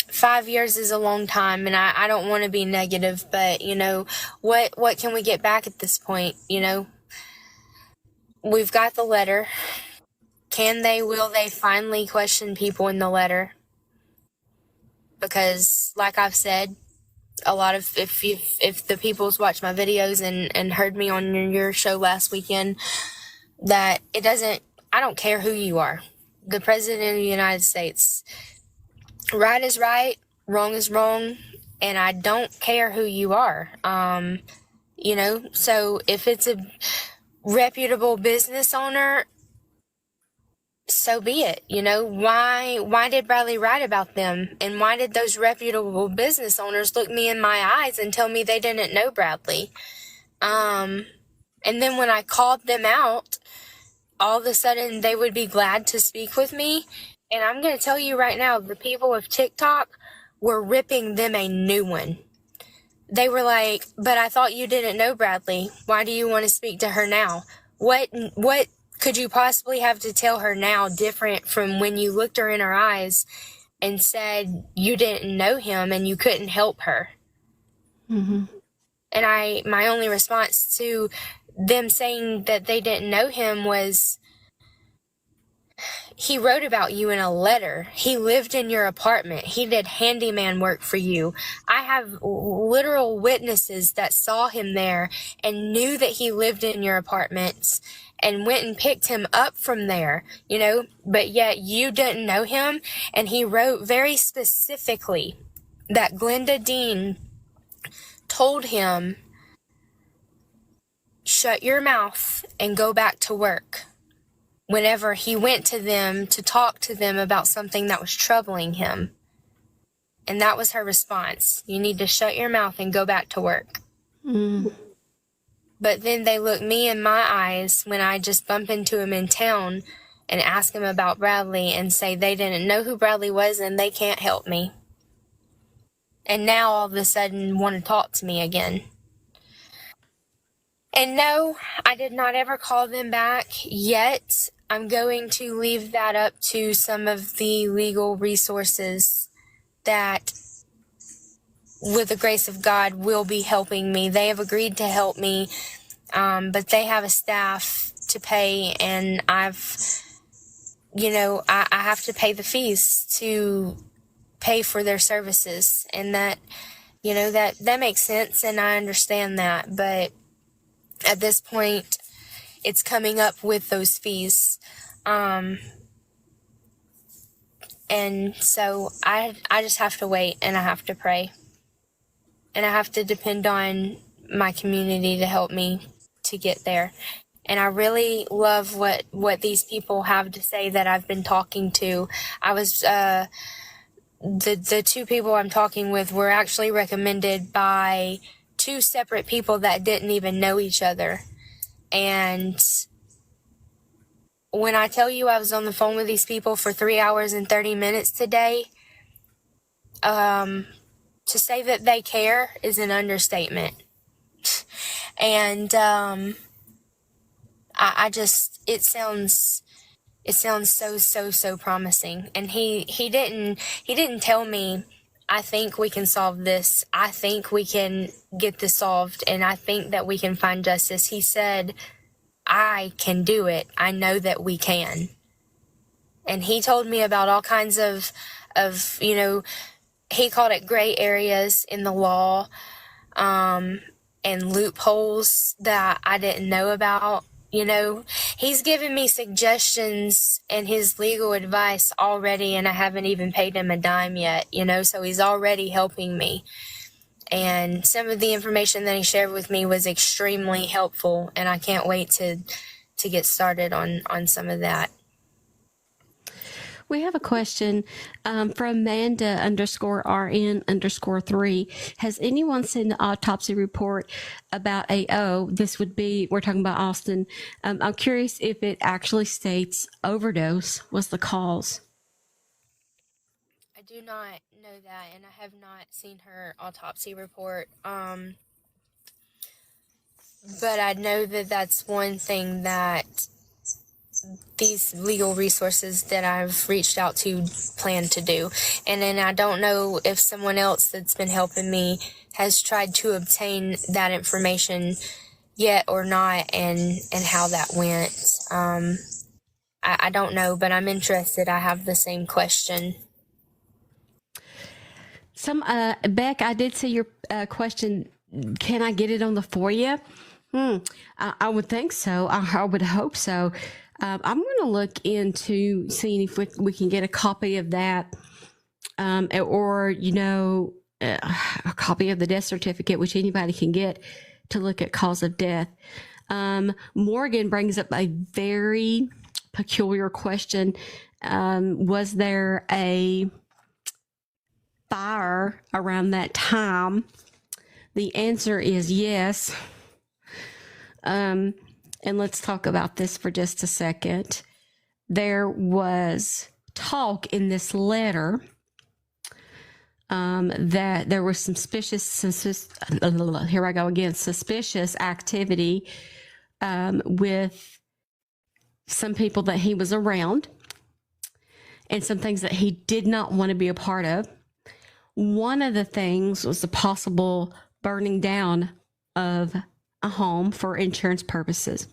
5 years is a long time, and I don't want to be negative, but what can we get back at this point? We've got the letter. Will they finally question people in the letter? Because like I've said, a lot of, if the people's watched my videos and heard me on your show last weekend, that I don't care who you are. The President of the United States, right is right, wrong is wrong, and I don't care who you are. So if it's a reputable business owner, so be it. Why did Bradley write about them? And why did those reputable business owners look me in my eyes and tell me they didn't know Bradley? And then when I called them out, all of a sudden they would be glad to speak with me. And I'm going to tell you right now, the people of TikTok were ripping them a new one. They were like, but I thought you didn't know Bradley. Why do you want to speak to her now? What could you possibly have to tell her now different from when you looked her in her eyes and said you didn't know him and you couldn't help her? Mm-hmm. And my only response to them saying that they didn't know him was, he wrote about you in a letter. He lived in your apartment. He did handyman work for you. I have literal witnesses that saw him there and knew that he lived in your apartments and went and picked him up from there, you know, but yet you didn't know him. And he wrote very specifically that Glenda Dean told him, shut your mouth and go back to work, whenever he went to them to talk to them about something that was troubling him. And that was her response. You need to shut your mouth and go back to work. Mm. But then they look me in my eyes when I just bump into him in town and ask him about Bradley and say they didn't know who Bradley was and they can't help me. And now all of a sudden want to talk to me again. And no, I did not ever call them back yet. I'm going to leave that up to some of the legal resources that, with the grace of God, will be helping me. They have agreed to help me, but they have a staff to pay, and I have to pay the fees to pay for their services. And that, that makes sense, and I understand that, but at this point, it's coming up with those fees. And so I just have to wait, and I have to pray. And I have to depend on my community to help me to get there. And I really love what these people have to say that I've been talking to. I was, the two people I'm talking with were actually recommended by two separate people that didn't even know each other. And when I tell you I was on the phone with these people for 3 hours and 30 minutes today, to say that they care is an understatement. And it sounds so promising. And he didn't tell me, I think we can solve this. I think we can get this solved, and I think that we can find justice. He said, I can do it. I know that we can. And he told me about all kinds of he called it gray areas in the law, and loopholes that I didn't know about. He's given me suggestions and his legal advice already, and I haven't even paid him a dime yet, so he's already helping me. And some of the information that he shared with me was extremely helpful, and I can't wait to get started on some of that. We have a question from Amanda_RN_3. Has anyone seen the autopsy report about AO? This would be, we're talking about Austin. I'm curious if it actually states overdose was the cause. I do not know that, and I have not seen her autopsy report. But I know that that's one thing that these legal resources that I've reached out to plan to do. And then I don't know if someone else that's been helping me has tried to obtain that information yet or not, and how that went. I don't know, but I'm interested. I have the same question. Beck, I did see your question. Can I get it on the FOIA? I would think so. I would hope so. I'm going to look into seeing if we can get a copy of that, or, a copy of the death certificate, which anybody can get to look at cause of death. Morgan brings up a very peculiar question. Was there a fire around that time? The answer is yes. And let's talk about this for just a second. There was talk in this letter that there was some suspicious activity with some people that he was around and some things that he did not want to be a part of. One of the things was the possible burning down of a home for insurance purposes.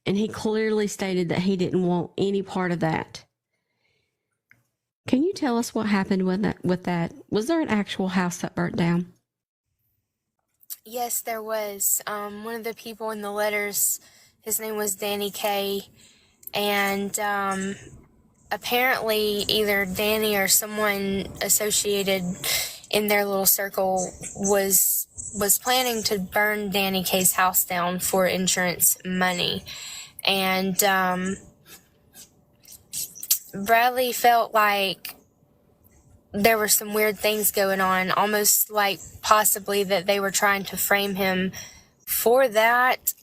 And he clearly stated that he didn't want any part of that. Can you tell us what happened with that? Was there an actual house that burnt down? Yes, there was. One of the people in the letters, his name was Danny K. And apparently either Danny or someone associated in their little circle was planning to burn Danny K's house down for insurance money. And Bradley felt like there were some weird things going on, almost like possibly that they were trying to frame him for that.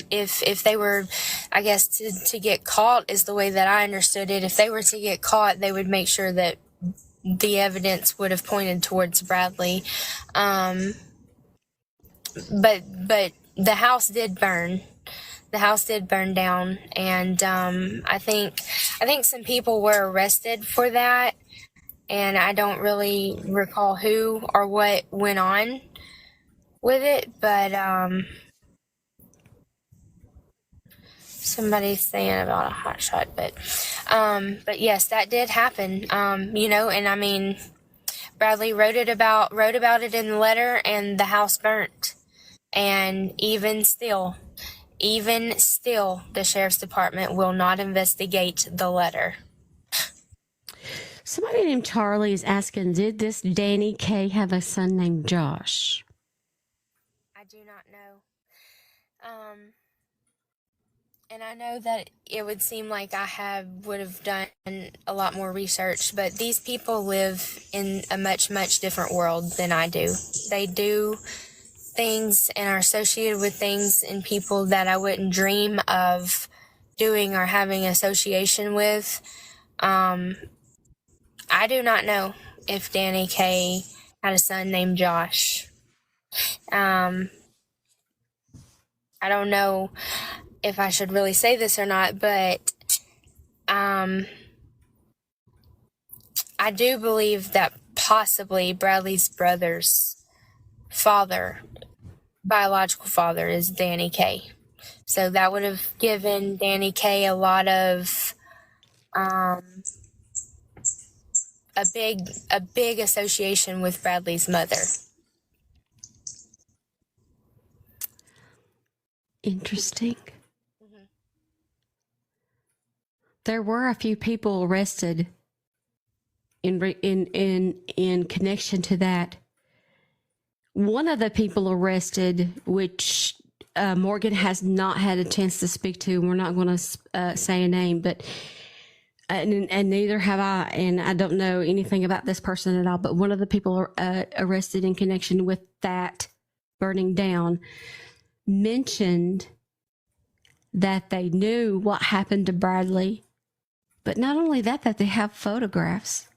If they were, I guess, to get caught is the way that I understood it. If they were to get caught, they would make sure that the evidence would have pointed towards Bradley. But the house did burn. The house did burn down, and I think some people were arrested for that, and I don't really recall who or what went on with it, but somebody's saying about a hot shot, but yes, that did happen. And I mean, Bradley wrote about it in the letter, and the house burnt, and even still, the sheriff's department will not investigate the letter. Somebody named Charlie is asking, did this Danny K have a son named Josh? I do not know. And I know that it would seem like I would have done a lot more research, but these people live in a much, much different world than I do. They do things and are associated with things and people that I wouldn't dream of doing or having association with. I do not know if Danny K had a son named Josh. I don't know if I should really say this or not, but I do believe that possibly Bradley's brother's biological father is Danny K. So that would have given Danny K a lot of a big association with Bradley's mother. Interesting. Mm-hmm. There were a few people arrested in connection to that. One of the people arrested, which Morgan has not had a chance to speak to, we're not going to say a name, but and neither have I, and I don't know anything about this person at all, but one of the people arrested in connection with that burning down mentioned that they knew what happened to Bradley, but not only that they have photographs.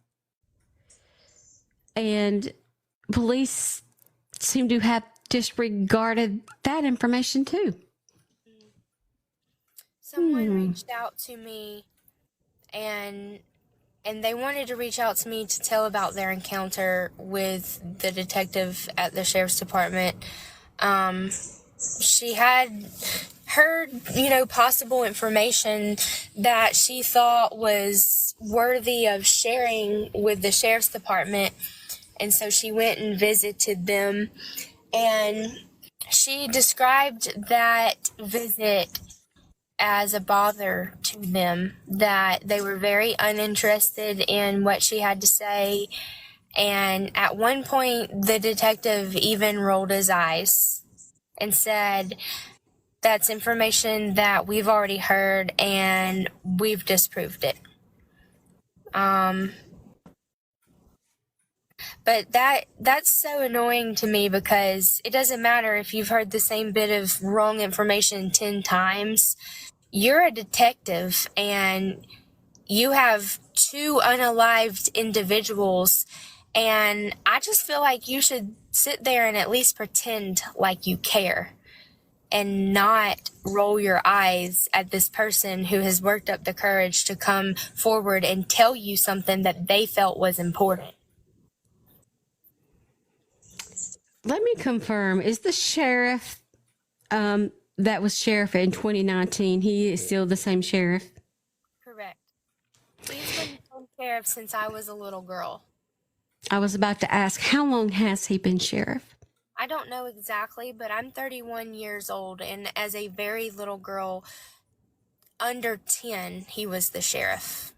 And police seem to have disregarded that information too. Someone reached out to me and they wanted to reach out to me to tell about their encounter with the detective at the sheriff's department. She had heard, possible information that she thought was worthy of sharing with the sheriff's department. And so she went and visited them, and she described that visit as a bother to them, that they were very uninterested in what she had to say. And at one point, the detective even rolled his eyes and said, "That's information that we've already heard and we've disproved it." But that's so annoying to me, because it doesn't matter if you've heard the same bit of wrong information 10 times. You're a detective and you have 2 unalived individuals, and I just feel like you should sit there and at least pretend like you care and not roll your eyes at this person who has worked up the courage to come forward and tell you something that they felt was important. Let me confirm, is the sheriff That was sheriff in 2019. He is still the same sheriff. Correct. He's been sheriff since I was a little girl. I was about to ask, how long has he been sheriff? I don't know exactly, but I'm 31 years old, and as a very little girl, under 10, he was the sheriff.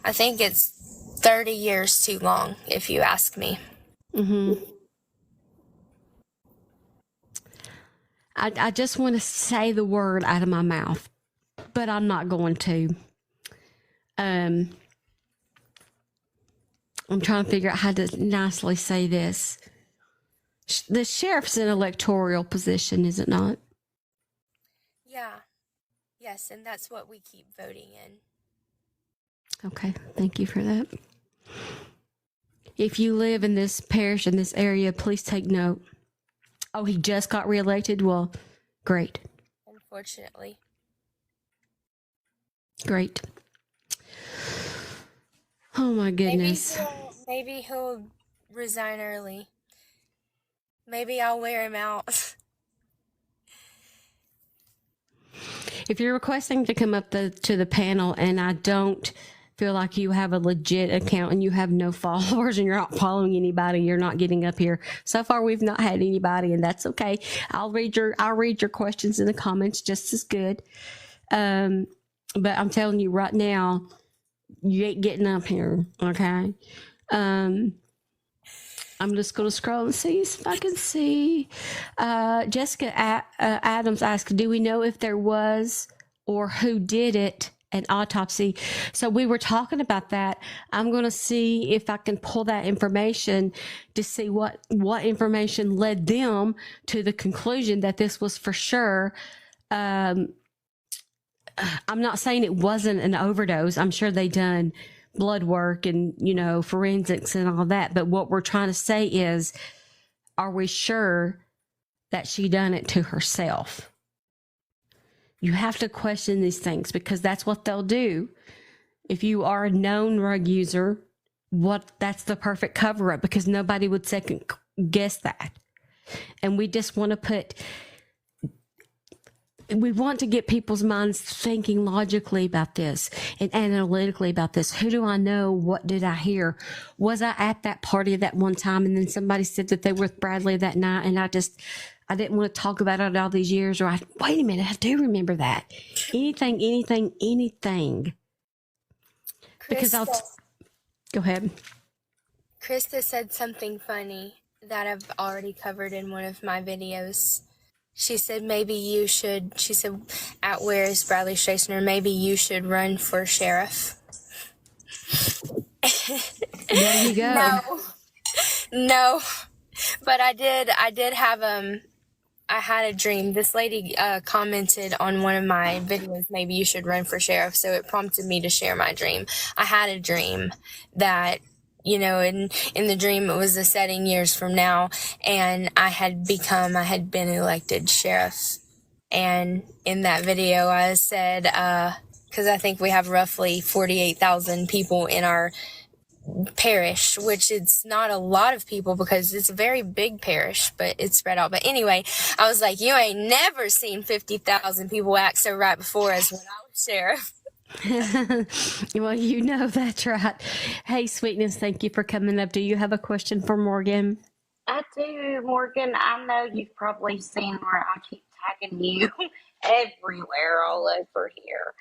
I think it's 30 years too long, if you ask me. I just want to say the word out of my mouth, but I'm not going to. I'm trying to figure out how to nicely say this. The sheriff's an electoral position, is it not? Yeah. Yes, and that's what we keep voting in. Okay, thank you for that. If you live in this parish, in this area, please take note. Oh, he just got reelected? Well, great. Unfortunately. Great. Oh, my goodness. Maybe he'll resign early. Maybe I'll wear him out. If you're requesting to come up to the panel and I don't feel like you have a legit account and you have no followers and you're not following anybody, you're not getting up here. So far, we've not had anybody, and that's okay. I'll read your questions in the comments just as good. But I'm telling you right now, you ain't getting up here, okay? I'm just going to scroll and see if I can see. Jessica Adams asked, do we know if there was or who did it, an autopsy? So we were talking about that. I'm going to see if I can pull that information to see what information led them to the conclusion that this was for sure. I'm not saying it wasn't an overdose. I'm sure they done blood work and, forensics and all that. But what we're trying to say is, are we sure that she done it to herself? You have to question these things because that's what they'll do. If you are a known drug user, that's the perfect cover up because nobody would second guess that. And we just want to we want to get people's minds thinking logically about this and analytically about this. Who do I know? What did I hear? Was I at that party that one time? And then somebody said that they were with Bradley that night. And I didn't want to talk about it all these years. Or wait a minute, I do remember that. Anything. Because go ahead. Krista said something funny that I've already covered in one of my videos. She said, at Where is Bradley Stracener, maybe you should run for sheriff. There you go. No, but I did have, I had a dream. This lady commented on one of my videos, maybe you should run for sheriff. So it prompted me to share my dream. I had a dream that, in the dream, it was the setting years from now, and I had been elected sheriff. And in that video, I said, because I think we have roughly 48,000 people in our parish, which it's not a lot of people because it's a very big parish, but it's spread out. But anyway, I was like, you ain't never seen 50,000 people act so right before as when I was sheriff. Well, that's right. Hey, Sweetness, thank you for coming up. Do you have a question for Morgan? I do, Morgan. I know you've probably seen where I keep tagging you everywhere all over here.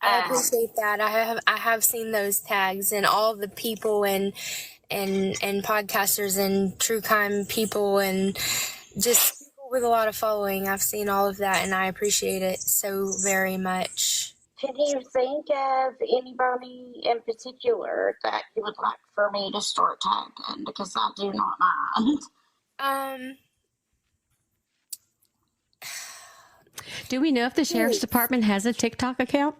I appreciate that. I have seen those tags and all the people and podcasters and true crime people and just people with a lot of following. I've seen all of that and I appreciate it so very much. Can you think of anybody in particular that you would like for me to start tagging? Because I do not mind. Do we know if the Sheriff's Department has a TikTok account?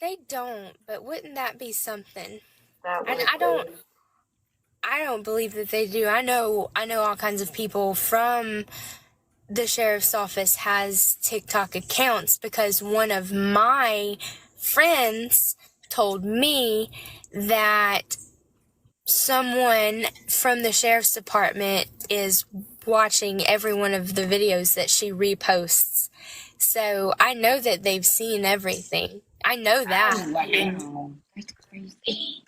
They don't, but wouldn't that be something? I don't believe that they do. I know all kinds of people from the sheriff's office has TikTok accounts because one of my friends told me that someone from the sheriff's department is watching every one of the videos that she reposts. So I know that they've seen everything. I know that. Oh, wow. That's crazy.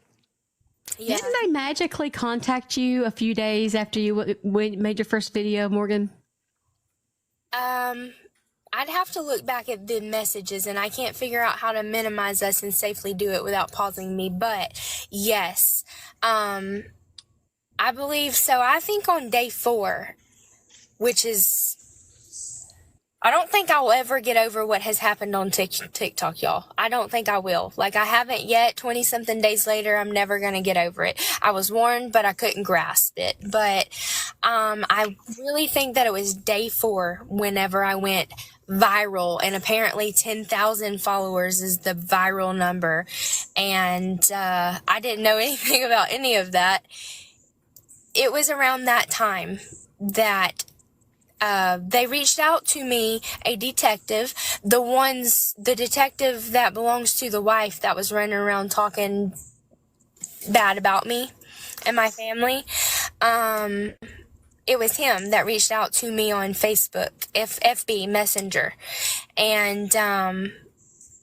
Yeah. Didn't they magically contact you a few days after you made your first video, Morgan? I'd have to look back at the messages, and I can't figure out how to minimize us and safely do it without pausing me. But yes, I believe so. I think on day 4, which is, I don't think I'll ever get over what has happened on TikTok, y'all. I don't think I will. Like, I haven't yet. 20-something days later, I'm never going to get over it. I was warned, but I couldn't grasp it. But I really think that it was day 4 whenever I went viral, and apparently 10,000 followers is the viral number. And I didn't know anything about any of that. It was around that time that they reached out to me, a detective, the detective that belongs to the wife that was running around talking bad about me and my family. It was him that reached out to me on Facebook, FB Messenger, and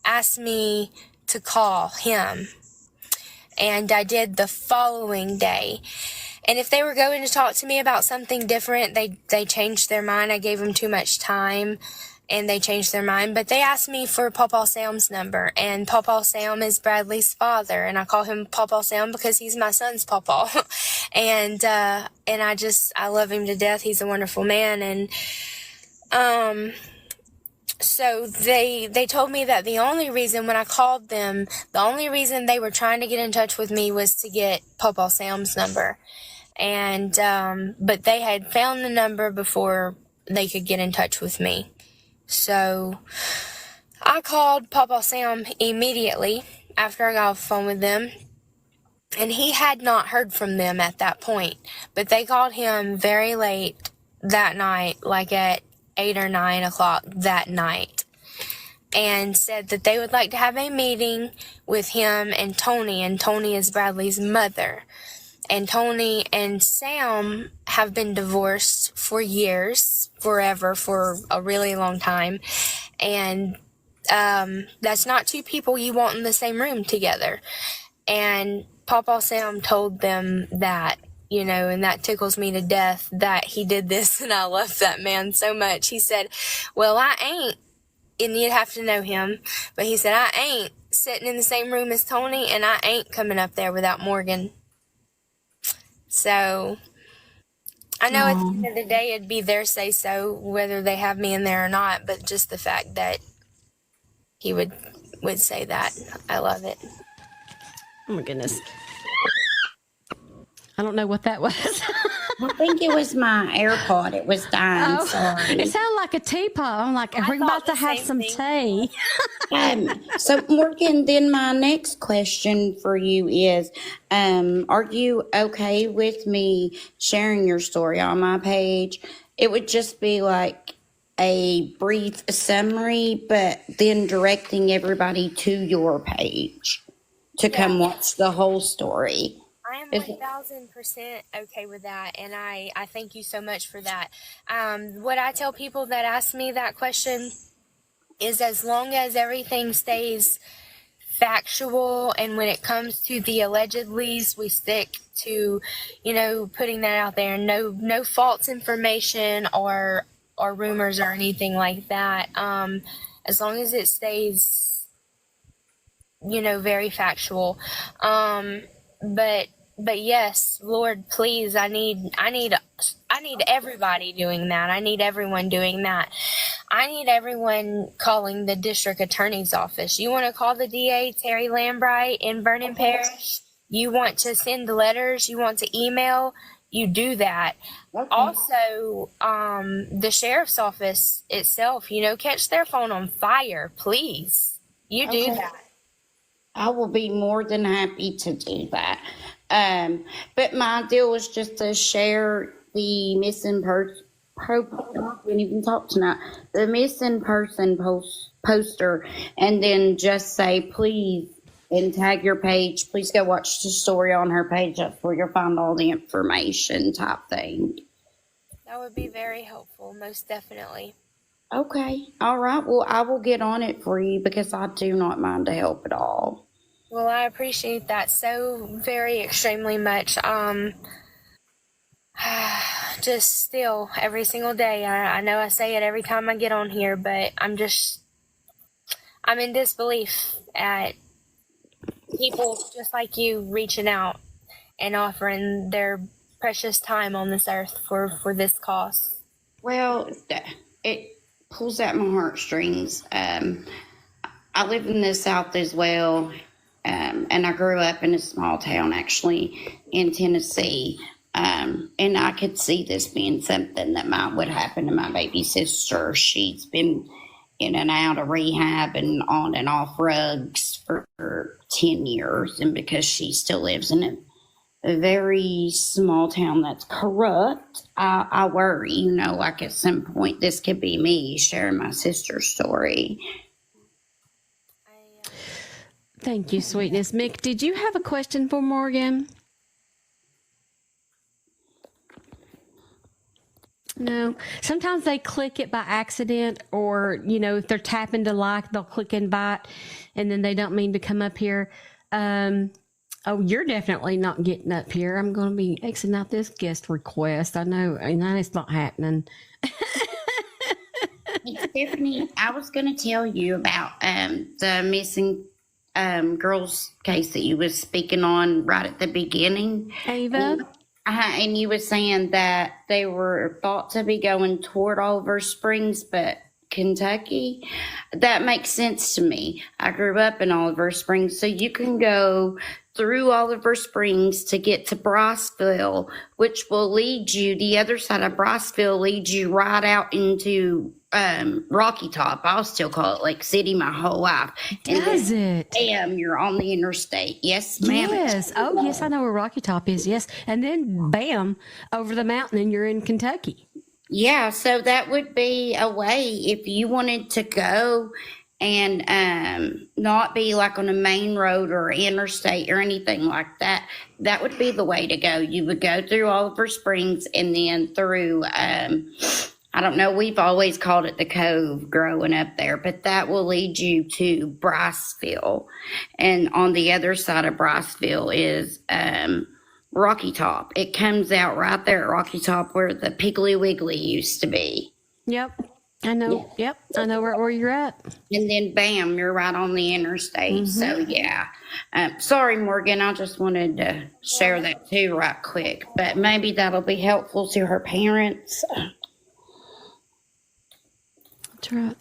asked me to call him. And I did the following day. And if they were going to talk to me about something different, they changed their mind. I gave them too much time, and they changed their mind. But they asked me for Pawpaw Sam's number, and Pawpaw Sam is Bradley's father, and I call him Pawpaw Sam because he's my son's pawpaw. And I love him to death. He's a wonderful man. And so they told me that the only reason when I called them, the only reason they were trying to get in touch with me was to get Pawpaw Sam's number. And but they had found the number before they could get in touch with me. So I called Pawpaw Sam immediately after I got off the phone with them. And he had not heard from them at that point. But they called him very late that night, like at 8 or 9 o'clock that night, and said that they would like to have a meeting with him and Tony is Bradley's mother. And Tony and Sam have been divorced for years, forever, for a really long time. And that's not 2 people you want in the same room together. And Pawpaw Sam told them that, you know, and that tickles me to death that he did this, and I love that man so much. He said, well, I ain't, and you'd have to know him, but he said, I ain't sitting in the same room as Tony, and I ain't coming up there without Morgan. So I know at the end of the day it'd be their say-so whether they have me in there or not, but just the fact that he would say that, I love it. Oh my goodness. I don't know what that was. I think it was my AirPod. It was dying. Oh, sorry. it sounded like a teapot. I'm like, are we about to have some tea? So Morgan, then my next question for you is, are you okay with me sharing your story on my page? It would just be like a brief summary, but then directing everybody to your page to come watch the whole story. I am 1,000% okay with that, and I thank you so much for that. What I tell people that ask me that question is, as long as everything stays factual, and when it comes to the allegedlys, we stick to, you know, putting that out there. No false information or rumors or anything like that. As long as it stays, you know, very factual. But yes, Lord, please, I need everybody doing that. I need everyone doing that. I need everyone calling the district attorney's office. You want to call the DA, Terry Lambright, in Vernon Parish? You want to send letters? You want to email? You do that. Okay. Also, the sheriff's office itself, you know, catch their phone on fire, please. You do that. I will be more than happy to do that. But my deal was just to share the missing person. I didn't even talk tonight. The missing person poster, and then just say, please and tag your page. Please go watch the story on her page. That's where you'll find all the information type thing. That would be very helpful, most definitely. Okay. All right. Well, I will get on it for you because I do not mind to help at all. Well, I appreciate that so very extremely much. Just still every single day. I know I say it every time I get on here, but I'm in disbelief at people just like you reaching out and offering their precious time on this earth for this cause. Well, it pulls at my heartstrings. I live in the South as well, and I grew up in a small town, actually, in Tennessee. And I could see this being something that would happen to my baby sister. She's been in and out of rehab and on and off drugs for 10 years. And because she still lives in a very small town that's corrupt, I worry, like at some point this could be me sharing my sister's story. Thank you, sweetness. Mick, did you have a question for Morgan? No. Sometimes they click it by accident, or, if they're tapping to like, they'll click invite, and then they don't mean to come up here. Oh, you're definitely not getting up here. I'm going to be exiting out this guest request. I know, and it's not happening. Stephanie, I was going to tell you about the missing girls case that you was speaking on right at the beginning. Ava? And you were saying that they were thought to be going toward Oliver Springs, but Kentucky. That makes sense to me. I grew up in Oliver Springs, so you can go through Oliver Springs to get to Briceville, which will lead you, the other side of Briceville leads you right out into Rocky Top. I'll still call it Lake City my whole life. Does it? Bam, you're on the interstate. Yes, ma'am. Yes. Oh, yes, I know where Rocky Top is. Yes. And then bam, over the mountain and you're in Kentucky. Yeah, so that would be a way if you wanted to go and not be like on a main road or interstate or anything like that. That would be the way to go. You would go through Oliver Springs and then through, I don't know, we've always called it the Cove growing up there, but that will lead you to Briceville. And on the other side of Briceville is Rocky Top. It comes out right there at Rocky Top where the Piggly Wiggly used to be. Yep. I know. Yeah. Yep. I know where you're at. And then bam, you're right on the interstate. So yeah. Sorry, Morgan. I just wanted to share that too right quick. But maybe that'll be helpful to her parents. That's right.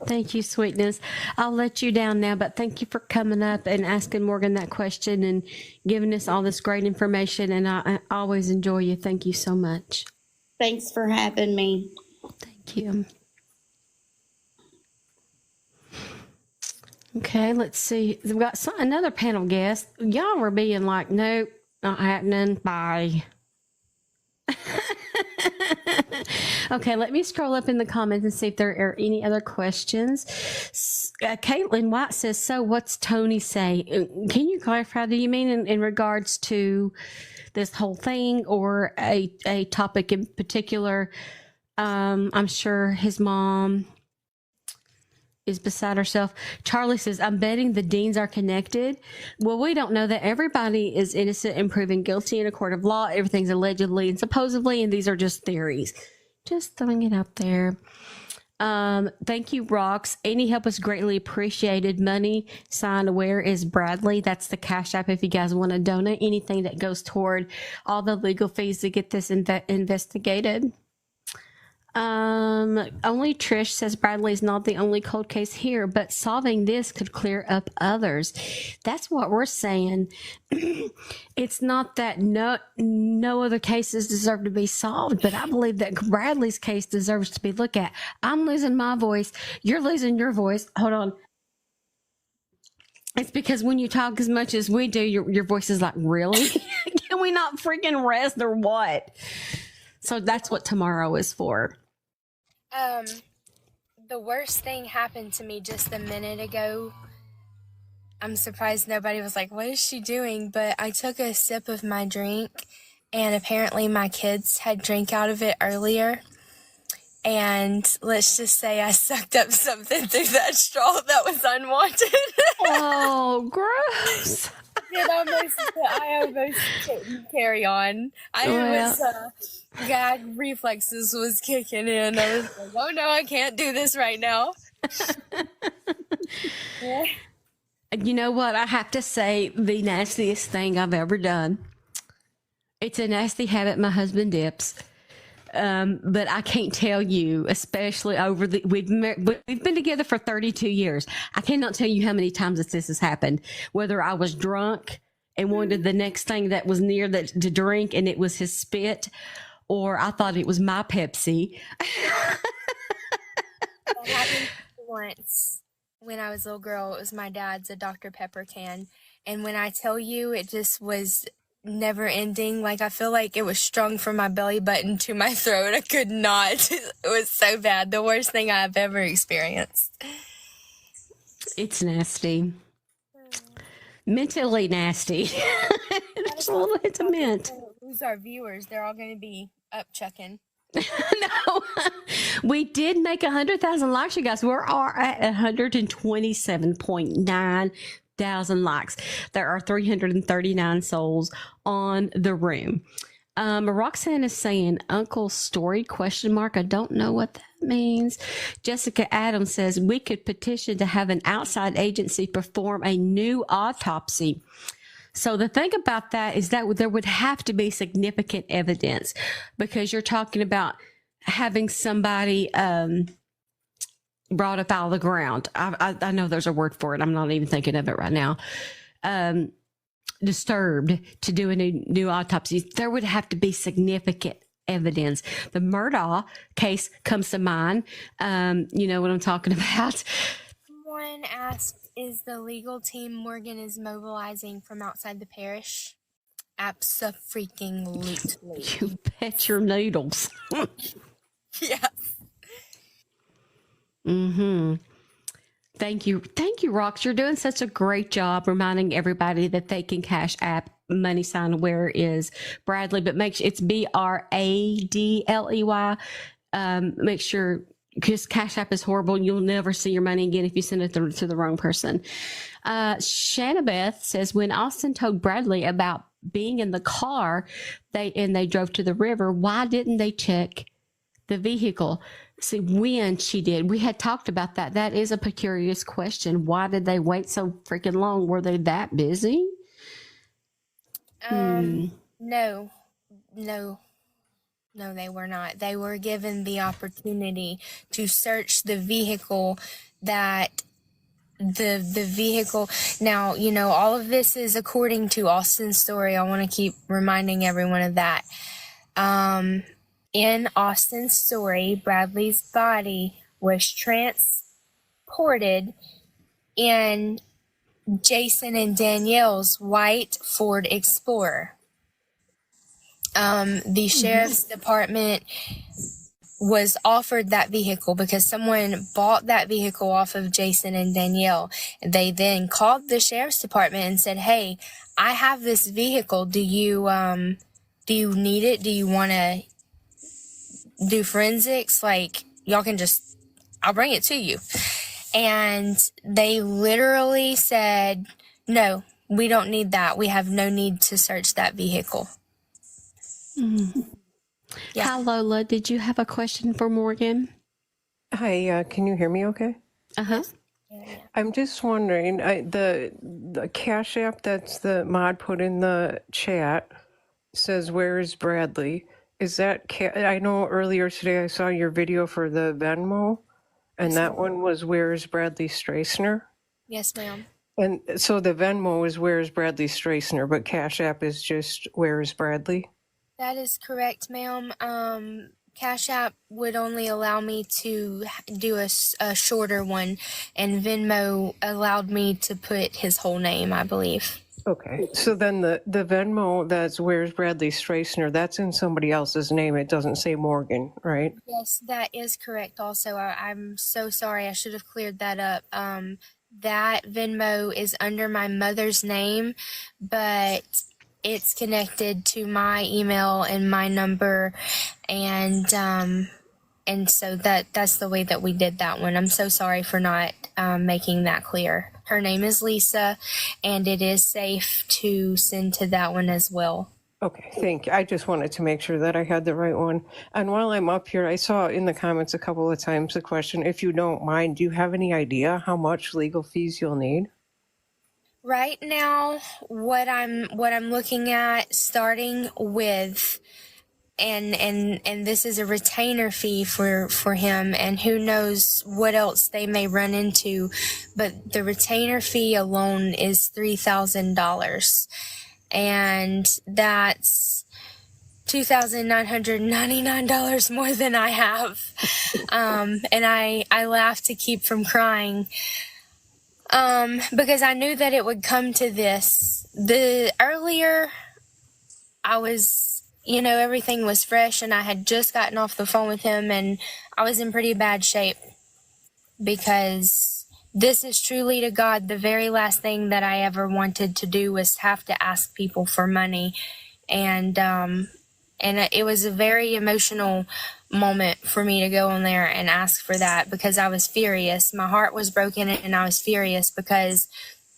Thank you, sweetness. I'll let you down now, but thank you for coming up and asking Morgan that question and giving us all this great information. And I always enjoy you. Thank you so much. Thanks for having me. Thank you. Okay, let's see. We've got another panel guest. Y'all were being like, nope, not happening. Bye. Okay, let me scroll up in the comments and see if there are any other questions. Caitlin White says, so what's Tony say? Can you clarify, do you mean in regards to this whole thing or a topic in particular? I'm sure his mom is beside herself. Charlie says, I'm betting the deans are connected. Well, we don't know that. Everybody is innocent and proven guilty in a court of law. Everything's allegedly and supposedly, and these are just theories. Just throwing it out there. Thank you, Rox. Any help is greatly appreciated. Money signed where is Bradley. That's the Cash App if you guys want to donate anything that goes toward all the legal fees to get this investigated. Only Trish says Bradley's not the only cold case here, but solving this could clear up others. That's what we're saying. It's not that no other cases deserve to be solved, but I believe that Bradley's case deserves to be looked at. I'm losing my voice. You're losing your voice. Hold on. It's because when you talk as much as we do, your voice is like, really? Can we not freaking rest or what? So that's what tomorrow is for. The worst thing happened to me just a minute ago. I'm surprised nobody was like, what is she doing? But I took a sip of my drink, and apparently my kids had drank out of it earlier. And let's just say I sucked up something through that straw that was unwanted. Oh, gross. I almost couldn't carry on. Gag reflexes was kicking in. I was like, oh no, I can't do this right now. Yeah. You know what? I have to say, the nastiest thing I've ever done. It's a nasty habit my husband dips. But I can't tell you, especially over we've been together for 32 years. I cannot tell you how many times this has happened. Whether I was drunk and wanted the next thing that was near that to drink, and it was his spit, or I thought it was my Pepsi. That happened once when I was a little girl. It was my dad's, a Dr. Pepper can. And when I tell you, it just was never ending. Like, I feel like it was strung from my belly button to my throat. I could not. It was so bad. The worst thing I've ever experienced. It's nasty. Mentally nasty. It's a mint. Who's our viewers? They're all going to be up chucking. No, we did make 100,000 likes, you guys. We're at 127.9 thousand likes. There are 339 souls on the room. Roxanne is saying Uncle Story ? I don't know what that means. Jessica Adams says we could petition to have an outside agency perform a new autopsy. So the thing about that is that there would have to be significant evidence, because you're talking about having somebody brought up out of the ground. I know there's a word for it. I'm not even thinking of it right now. Disturbed to do a new autopsy. There would have to be significant evidence. The Murdaugh case comes to mind. You know what I'm talking about. Someone asked, is the legal team Morgan is mobilizing from outside the parish? Abso-freaking-lutely. You bet your noodles. Yes. Mm-hmm. Thank you, Rox. You're doing such a great job reminding everybody that they can Cash App money sign where is Bradley, but make sure it's BRADLEY. Make sure, because Cash App is horrible. You'll never see your money again if you send it to the wrong person. Shanabeth says, when Austin told Bradley about being in the car, they drove to the river, why didn't they check the vehicle? See, when she did, we had talked about that. That is a curious question. Why did they wait so freaking long? Were they that busy? No, they were not. They were given the opportunity to search the vehicle that the vehicle. Now, you know, all of this is according to Austin's story. I want to keep reminding everyone of that. In Austin's story, Bradley's body was transported in Jason and Danielle's white Ford Explorer. The sheriff's department was offered that vehicle because someone bought that vehicle off of Jason and Danielle. They then called the sheriff's department and said, hey, I have this vehicle. Do you need it? Do you want to do forensics? Like, y'all can I'll bring it to you. And they literally said, no, we don't need that. We have no need to search that vehicle. Mm-hmm. Yeah. Hi, Lola. Did you have a question for Morgan? Hi, can you hear me okay? Uh-huh. I'm just wondering, the Cash App that's the mod put in the chat says, where is Bradley? Is that, I know earlier today I saw your video for the Venmo, and that one was, where is Bradley Stracener? Yes, ma'am. And so the Venmo is, where is Bradley Stracener, but Cash App is just, where is Bradley? That is correct, ma'am. Cash App would only allow me to do a shorter one, and Venmo allowed me to put his whole name, I believe. Okay, so then the Venmo that's where's Bradley Stracener, that's in somebody else's name. It doesn't say Morgan, right? Yes, that is correct also. I'm so sorry. I should have cleared that up. That Venmo is under my mother's name, but it's connected to my email and my number, and so that's the way that we did that one. I'm so sorry for not making that clear. Her name is Lisa, and it is safe to send to that one as well. Okay, thank you. I just wanted to make sure that I had the right one. And while I'm up here, I saw in the comments a couple of times the question, if you don't mind, do you have any idea how much legal fees you'll need? Right now, what I'm looking at starting with, and this is a retainer fee for him, and who knows what else they may run into, but the retainer fee alone is $3,000, and that's $2,999 more than I have. And I laugh to keep from crying. Because I knew that it would come to this. The earlier I was, everything was fresh, and I had just gotten off the phone with him, and I was in pretty bad shape, because this is truly to God the very last thing that I ever wanted to do was have to ask people for money. And it was a very emotional moment for me to go on there and ask for that, because I was furious. My heart was broken, and I was furious because,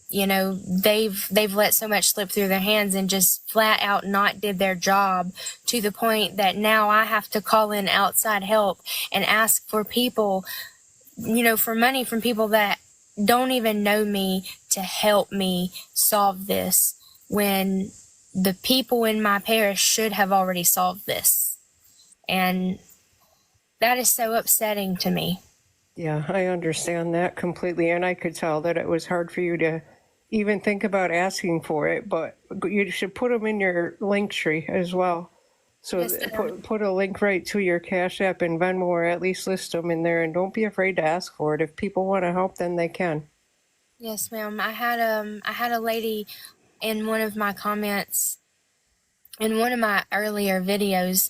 they've let so much slip through their hands and just flat out not did their job, to the point that now I have to call in outside help and ask for people, for money from people that don't even know me to help me solve this, when the people in my parish should have already solved this. And that is so upsetting to me. Yeah, I understand that completely. And I could tell that it was hard for you to even think about asking for it, but you should put them in your link tree as well. So Yes, put a link right to your Cash App and Venmo, or at least list them in there, and don't be afraid to ask for it. If people want to help, then they can. Yes, ma'am. I had a lady in one of my comments in one of my earlier videos.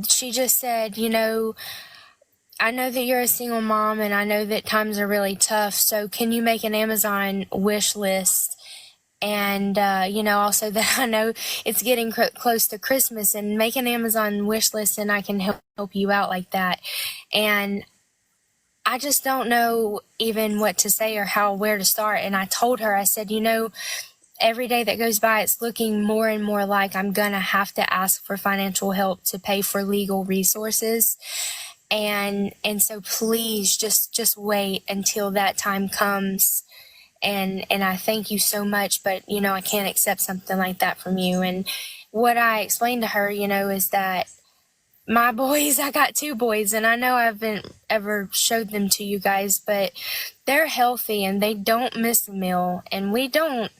She just said, I know that you're a single mom, and I know that times are really tough, so can you make an Amazon wish list? And, also that I know it's getting close to Christmas, and make an Amazon wish list, and I can help you out like that. And I just don't know even what to say or where to start. And I told her, I said, every day that goes by, it's looking more and more like I'm going to have to ask for financial help to pay for legal resources. And so please just wait until that time comes. And I thank you so much, but, I can't accept something like that from you. And what I explained to her, is that my boys, I got 2 boys, and I know I haven't ever showed them to you guys, but they're healthy and they don't miss a meal, and we don't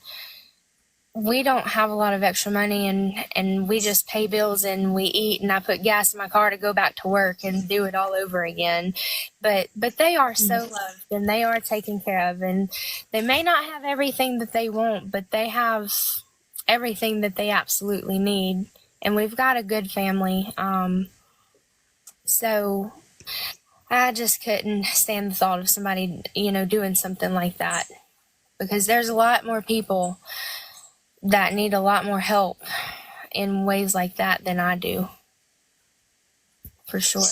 have a lot of extra money, and we just pay bills and we eat, and I put gas in my car to go back to work and do it all over again. But they are so loved, and they are taken care of, and they may not have everything that they want, but they have everything that they absolutely need. And we've got a good family. So I just couldn't stand the thought of somebody, doing something like that, because there's a lot more people that need a lot more help in ways like that than I do. For sure.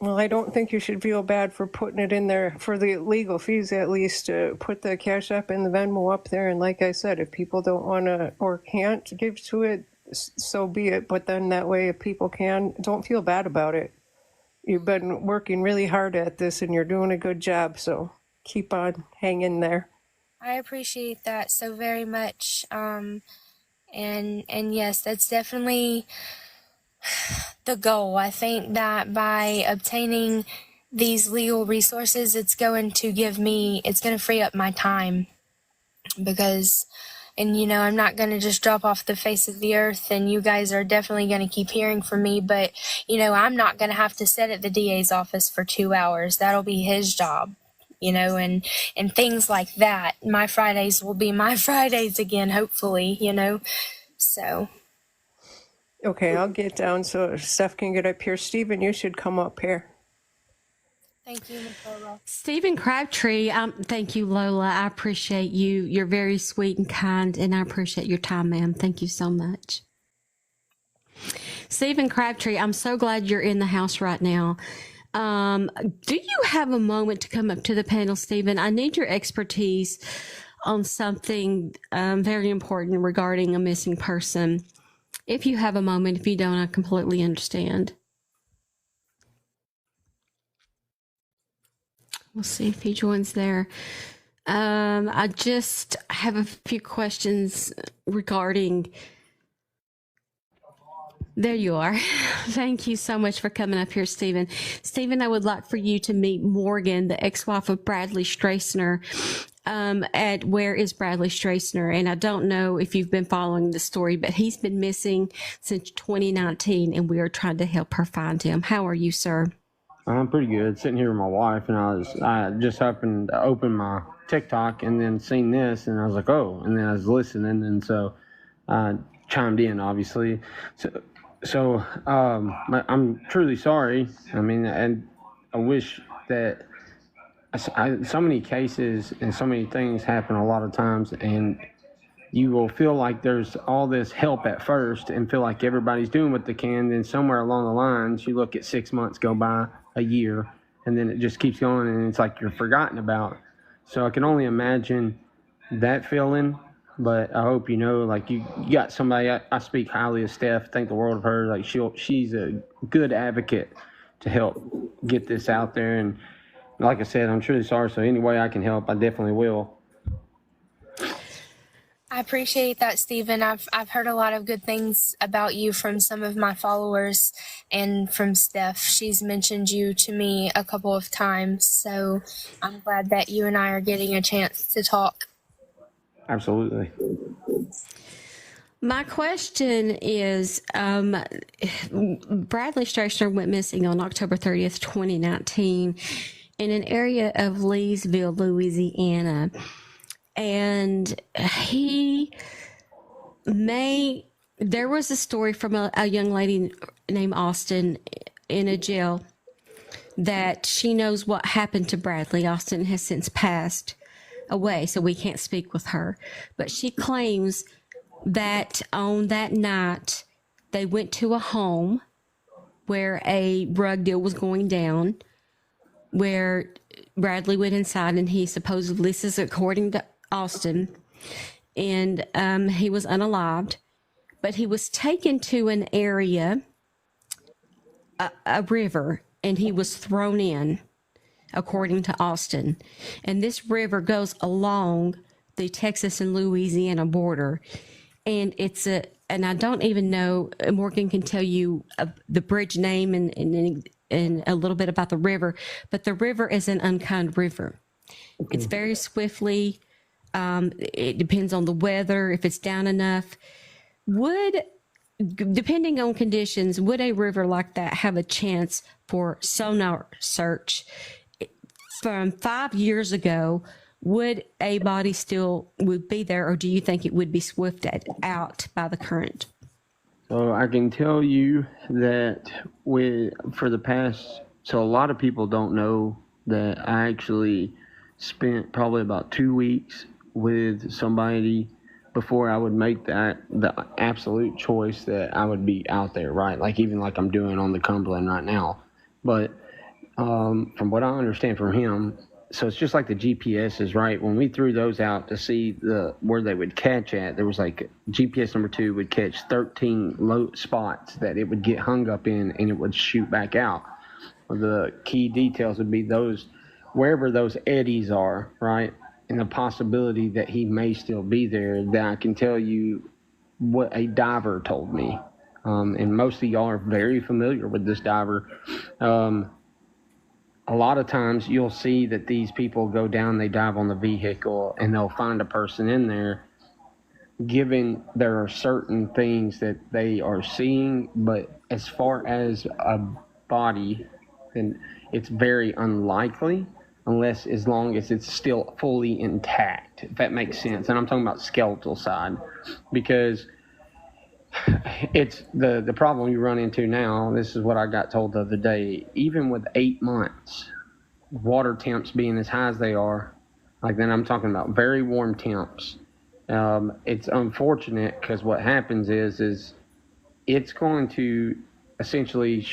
Well, I don't think you should feel bad for putting it in there for the legal fees, at least. Put the Cash App and the Venmo up there. And like I said, if people don't want to or can't give to it, so be it. But then that way, if people can, don't feel bad about it. You've been working really hard at this, and you're doing a good job. So keep on hanging there. I appreciate that so very much. And yes, that's definitely the goal. I think that by obtaining these legal resources, it's going to free up my time, because, and I'm not going to just drop off the face of the earth, and you guys are definitely going to keep hearing from me, but, I'm not going to have to sit at the DA's office for 2 hours. That'll be his job, and things like that. My Fridays will be my Fridays again, hopefully, so. Okay, I'll get down so Steph can get up here. Stephen, you should come up here. Thank Thank you, Ms. Lola. Stephen Crabtree, thank you, Lola. I appreciate you. You're very sweet and kind, and I appreciate your time, ma'am. Thank you so much. Stephen Crabtree, I'm so glad you're in the house right now. Do you have a moment to come up to the panel, Stephen? I need your expertise on something very important regarding a missing person. If you have a moment, if you don't, I completely understand. We'll see if he joins there. I just have a few questions regarding. There you are. Thank you so much for coming up here, Stephen. Stephen, I would like for you to meet Morgan, the ex-wife of Bradley Stracener, at Where is Bradley Stracener? And I don't know if you've been following the story, but he's been missing since 2019, and we are trying to help her find him. How are you, sir? I'm pretty good. Sitting here with my wife, and I just happened to open my TikTok and then seen this, and I was like, oh, and then I was listening, and so I chimed in, obviously. So I'm truly sorry. I mean, and I wish that so many cases and so many things happen a lot of times, and you will feel like there's all this help at first and feel like everybody's doing what they can. Then somewhere along the lines, you look at 6 months go by, a year, and then it just keeps going, and it's like you're forgotten about. So I can only imagine that feeling. But I hope you know, like you got somebody. I speak highly of Steph. Think the world of her. Like she's a good advocate to help get this out there. And like I said, I'm truly sorry. So any way I can help, I definitely will. I appreciate that, Stephen. I've heard a lot of good things about you from some of my followers and from Steph. She's mentioned you to me a couple of times, so I'm glad that you and I are getting a chance to talk. Absolutely. My question is, Bradley Stracener went missing on October 30th, 2019 in an area of Leesville, Louisiana. And there was a story from a young lady named Austin in a jail that she knows what happened to Bradley. Austin has since passed away, so we can't speak with her. But she claims that on that night, they went to a home where a drug deal was going down, where Bradley went inside, and he supposedly, this is according to Austin, and he was unalived, but he was taken to an area, a river, and he was thrown in, according to Austin. And this river goes along the Texas and Louisiana border, and and I don't even know, Morgan can tell you the bridge name and a little bit about the river, but the river is an unkind river. Okay. It's very swiftly. It depends on the weather, if it's down enough. Depending on conditions, would a river like that have a chance for sonar search? From 5 years ago, would a body still would be there, or do you think it would be swifted out by the current? So I can tell you that so a lot of people don't know that I actually spent probably about 2 weeks with somebody before I would make the absolute choice that I would be out there, right? Like even like I'm doing on the Cumberland right now. But from what I understand from him, so it's just like the GPSs, right? When we threw those out to see where they would catch at, there was like GPS number 2 would catch 13 low spots that it would get hung up in, and it would shoot back out. The key details would be those, wherever those eddies are, right? And the possibility that he may still be there. That I can tell you what a diver told me. And most of y'all are very familiar with this diver. A lot of times you'll see that these people go down, they dive on the vehicle, and they'll find a person in there, given there are certain things that they are seeing. But as far as a body, then it's very unlikely, as long as it's still fully intact, if that makes sense. And I'm talking about skeletal side, because it's the problem you run into now. This is what I got told the other day. Even with 8 months, water temps being as high as they are, like then I'm talking about very warm temps. It's unfortunate because what happens is it's going to essentially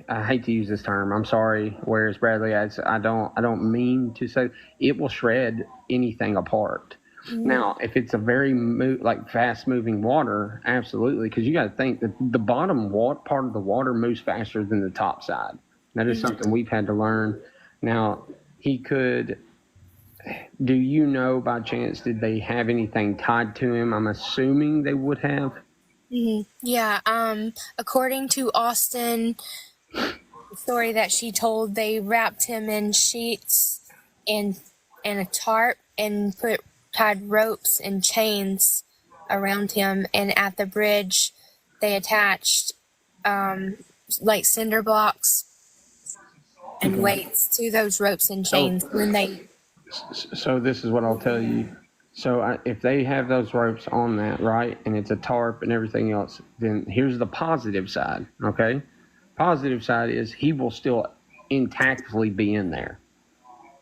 I hate to use this term, I'm sorry, whereas Bradley, I don't mean to say, it will shred anything apart. Now if it's a very like fast moving water, absolutely, because you got to think that the bottom part of the water moves faster than the top side. That is something we've had to learn. Now he could, do you know by chance, did they have anything tied to him? I'm assuming they would have. Yeah, according to Austin, the story that she told, they wrapped him in sheets and a tarp and tied ropes and chains around him, and at the bridge they attached like cinder blocks and weights to those ropes and chains when they. So this is what I'll tell you. So if they have those ropes on that, right, and it's a tarp and everything else, then here's the positive side, okay? Positive side is he will still intactly be in there.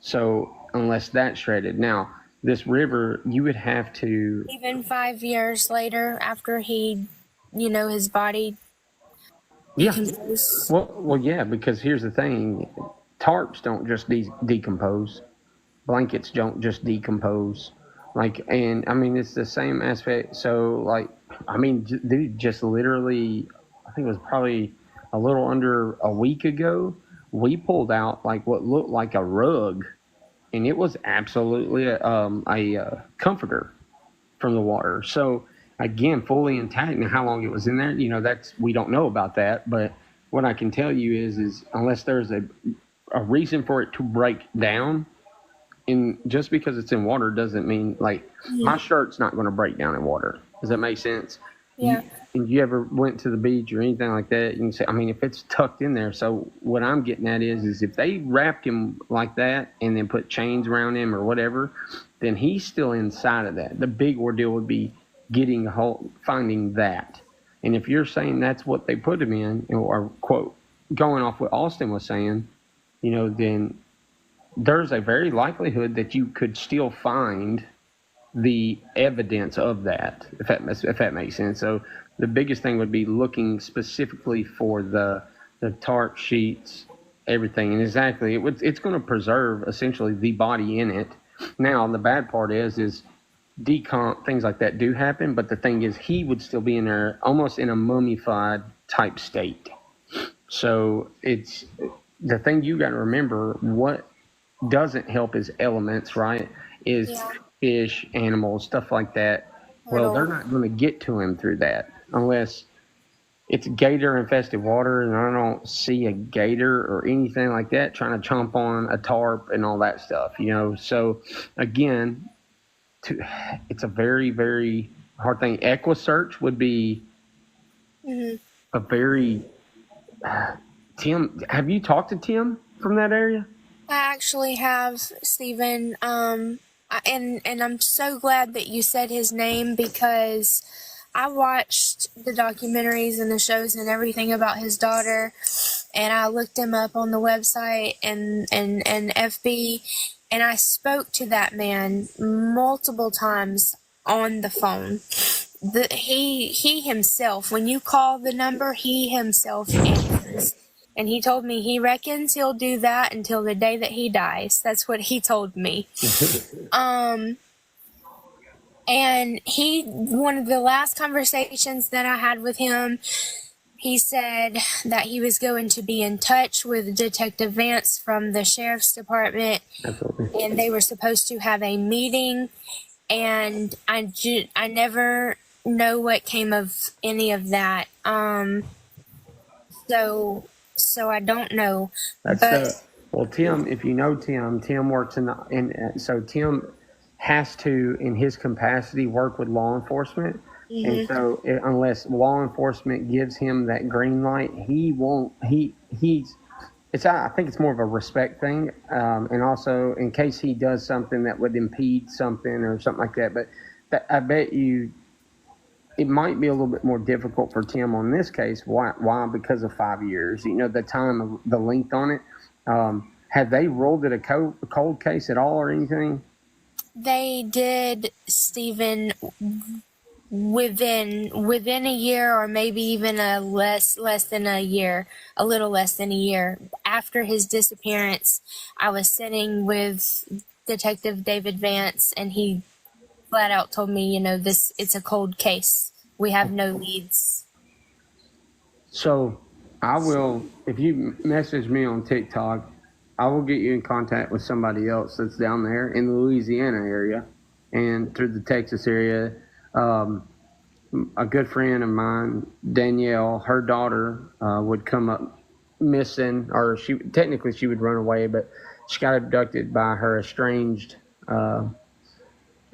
So unless that's shredded. Now, this river, you would have to... Even 5 years later, after he, his body decomposed. Well, yeah, because here's the thing. Tarps don't just decompose. Blankets don't just decompose. And I mean, it's the same aspect. So dude, just literally, I think it was probably a little under a week ago, we pulled out like what looked like a rug, and it was absolutely a comforter from the water. So again, fully intact. Now, how long it was in there, we don't know about that. But what I can tell you is unless there's a reason for it to break down, and just because it's in water doesn't mean my shirt's not going to break down in water. Does that make sense? Yeah. You ever went to the beach or anything like that? You can say, I mean, if it's tucked in there. So what I'm getting at is if they wrapped him like that and then put chains around him or whatever, then he's still inside of that. The big ordeal would be finding that. And if you're saying that's what they put him in, or quote, going off what Austin was saying, then there's a very likelihood that you could still find the evidence of that, if that makes sense. So the biggest thing would be looking specifically for the tarp sheets, everything, and exactly it's going to preserve essentially the body in it. Now the bad part is decomp, things like that do happen, but the thing is he would still be in there almost in a mummified type state. So it's the thing you got to remember. What doesn't help is elements, right? Fish, animals, stuff like that. Well, they're not going to get to him through that unless it's gator infested water, and I don't see a gator or anything like that trying to chomp on a tarp and all that stuff, So again, it's a very, very hard thing. EquiSearch would be a very Tim, have you talked to Tim from that area? I actually have, Stephen, and I'm so glad that you said his name, because I watched the documentaries and the shows and everything about his daughter, and I looked him up on the website and FB, and I spoke to that man multiple times on the phone. He himself, when you call the number, he himself answers. And he told me he reckons he'll do that until the day that he dies. That's what he told me. And one of the last conversations that I had with him, he said that he was going to be in touch with Detective Vance from the Sheriff's Department. Absolutely. And they were supposed to have a meeting. And I never know what came of any of that. So I don't know. Well, Tim, if you know Tim works so Tim has to, in his capacity, work with law enforcement. Mm-hmm. And so unless law enforcement gives him that green light, he won't, I think it's more of a respect thing. And also in case he does something that would impede something or something like that. But I bet you, it might be a little bit more difficult for Tim on this case. Why? Because of 5 years. The time of the length on it. Have they ruled it a cold case at all or anything? They did, Stephen, within a year, or maybe even a less than a year, a little less than a year after his disappearance. I was sitting with Detective David Vance, and he flat out told me, it's a cold case. We have no leads. So I will, if you message me on TikTok, I will get you in contact with somebody else that's down there in the Louisiana area and through the Texas area. A good friend of mine, Danielle, her daughter would come up missing, or she would run away, but she got abducted by her estranged.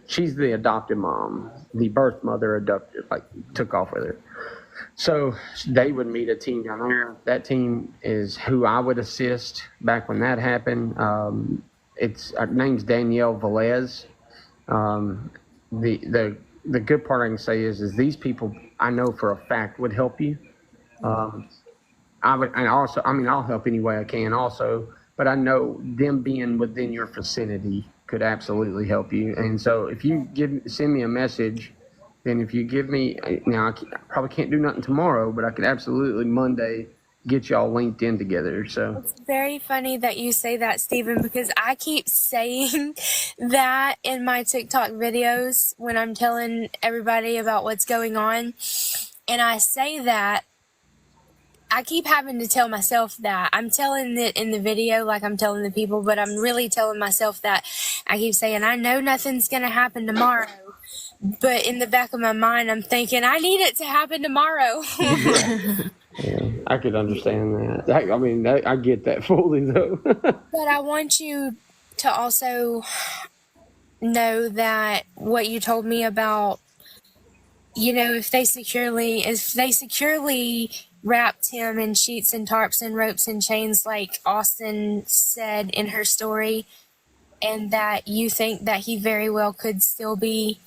She's the adopted mom. The birth mother abducted, took off with her. So they would meet a team down there. That team is who I would assist back when that happened. Her name's Danielle Velez. The good part I can say is these people I know for a fact would help you. I'll help any way I can also, but I know them being within your vicinity could absolutely help you. And so if you send me a message, then if you give me, now I probably can't do nothing tomorrow, but I could absolutely Monday get y'all linked in together. So it's very funny that you say that, Stephen, because I keep saying that in my TikTok videos when I'm telling everybody about what's going on. And I say that, I keep having to tell myself that. I'm telling it in the video like I'm telling the people, but I'm really telling myself that. I keep saying, I know nothing's going to happen tomorrow. But in the back of my mind, I'm thinking, I need it to happen tomorrow. yeah, I could understand that. I get that fully, though. But I want you to also know that what you told me about, if they securely wrapped him in sheets and tarps and ropes and chains like Austin said in her story, and that you think that he very well could still be,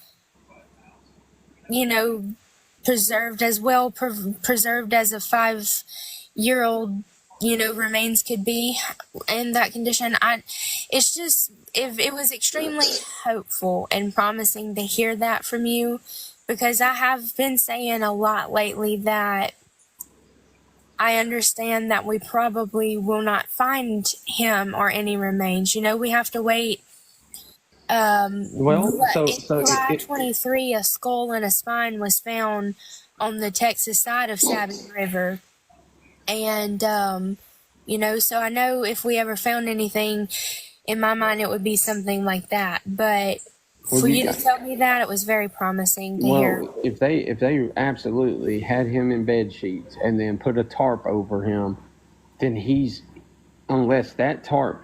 preserved as well, preserved as a 5-year-old, remains could be in that condition. It's just, if it was extremely hopeful and promising to hear that from you, because I have been saying a lot lately that I understand that we probably will not find him or any remains. We have to wait. In July 23, a skull and a spine was found on the Texas side of Sabine River. And, so I know if we ever found anything, in my mind, it would be something like that. But for you to tell me that, it was very promising to hear. If they absolutely had him in bed sheets and then put a tarp over him, then unless that tarp,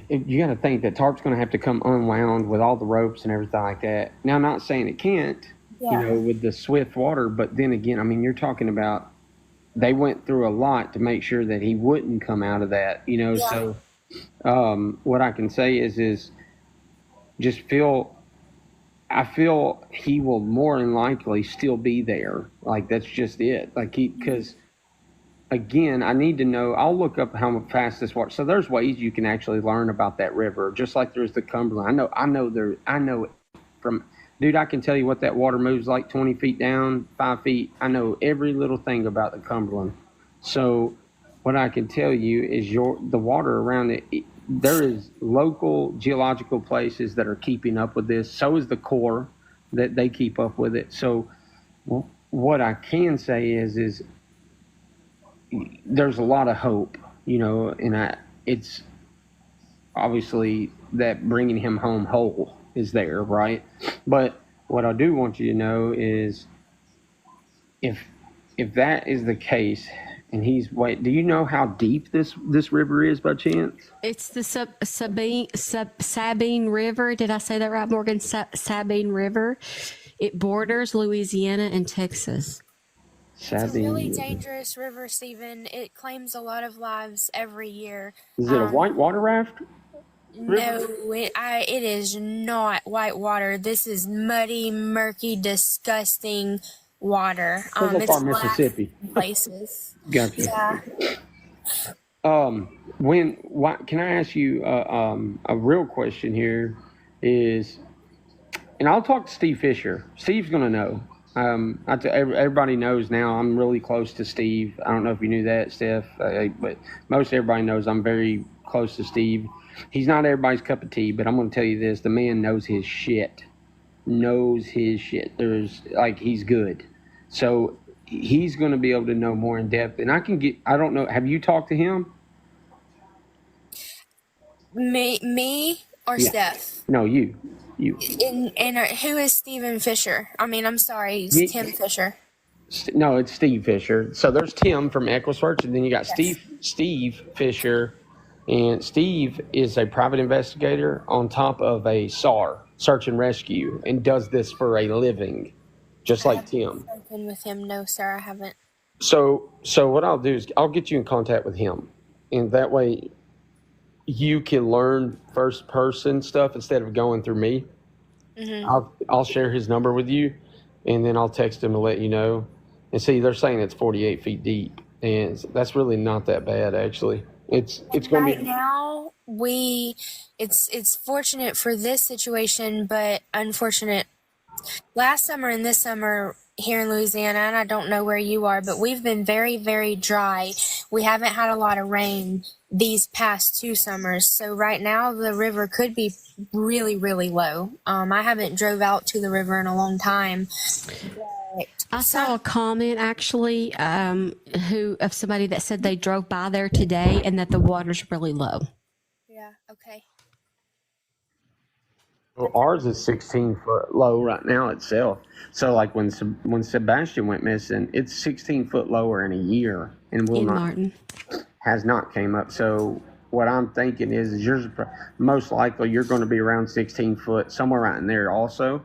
you got to think that tarp's going to have to come unwound with all the ropes and everything like that. Now, I'm not saying it can't, with the swift water, but then again, you're talking about they went through a lot to make sure that he wouldn't come out of that, So what I can say is just I feel he will more than likely still be there. That's just it. Because again, I need to know, I'll look up how fast this water, so there's ways you can actually learn about that river, just like there's the Cumberland. I know from, dude, I can tell you what that water moves like 20 feet down, 5 feet. I know every little thing about the Cumberland. So what I can tell you is the water around it, there is local geological places that are keeping up with this. So is the Corps, that they keep up with it. So what I can say is there's a lot of hope, and it's obviously that bringing him home whole is there, right? But what I do want you to know is if that is the case, and do you know how deep this river is by chance? It's the Sabine River. Did I say that right, Morgan? Sabine River. It borders Louisiana and Texas. It's a really dangerous river, Stephen. It claims a lot of lives every year. Is it a white water raft? No, it is not white water. This is muddy, murky, disgusting water. It's Mississippi Mississippi places. Gotcha. Yeah. Can I ask you a real question here? Is and I'll talk to Steve Fisher. Steve's going to know. Everybody knows now I'm really close to Steve. I don't know if you knew that, Steph, but most everybody knows I'm very close to Steve. He's not everybody's cup of tea, but I'm going to tell you this. The man knows his shit. He's good. So he's going to be able to know more in depth. And I don't know, have you talked to him? Me or Yeah. Steph? No, you. And who is Stephen Fisher? I mean, I'm sorry, Tim Fisher. No, it's Steve Fisher. So there's Tim from Equisearch, and then you got Steve Fisher, and Steve is a private investigator on top of a SAR, search and rescue, and does this for a living, just like Tim. I haven't spoken with him. No, sir, I haven't. So what I'll do is I'll get you in contact with him, and that way you can learn first person stuff instead of going through me. Mm-hmm. I'll share his number with you, and then I'll text him to let you know. And see, they're saying it's 48 feet deep, and that's really not that bad, actually. It's going to be right now. It's fortunate for this situation, but unfortunate. Last summer and this summer here in Louisiana, and I don't know where you are, but we've been very, very dry. We haven't had a lot of rain these past 2 summers. So right now the river could be really, really low. I haven't drove out to the river in a long time. I saw a comment actually of somebody that said they drove by there today and that the water's really low. Yeah, okay. Well, ours is 16 foot low right now itself. So like when Sebastian went missing, it's 16 foot lower in a year, and Martin has not came up. So what I'm thinking is yours most likely you're going to be around 16 foot, somewhere right in there also.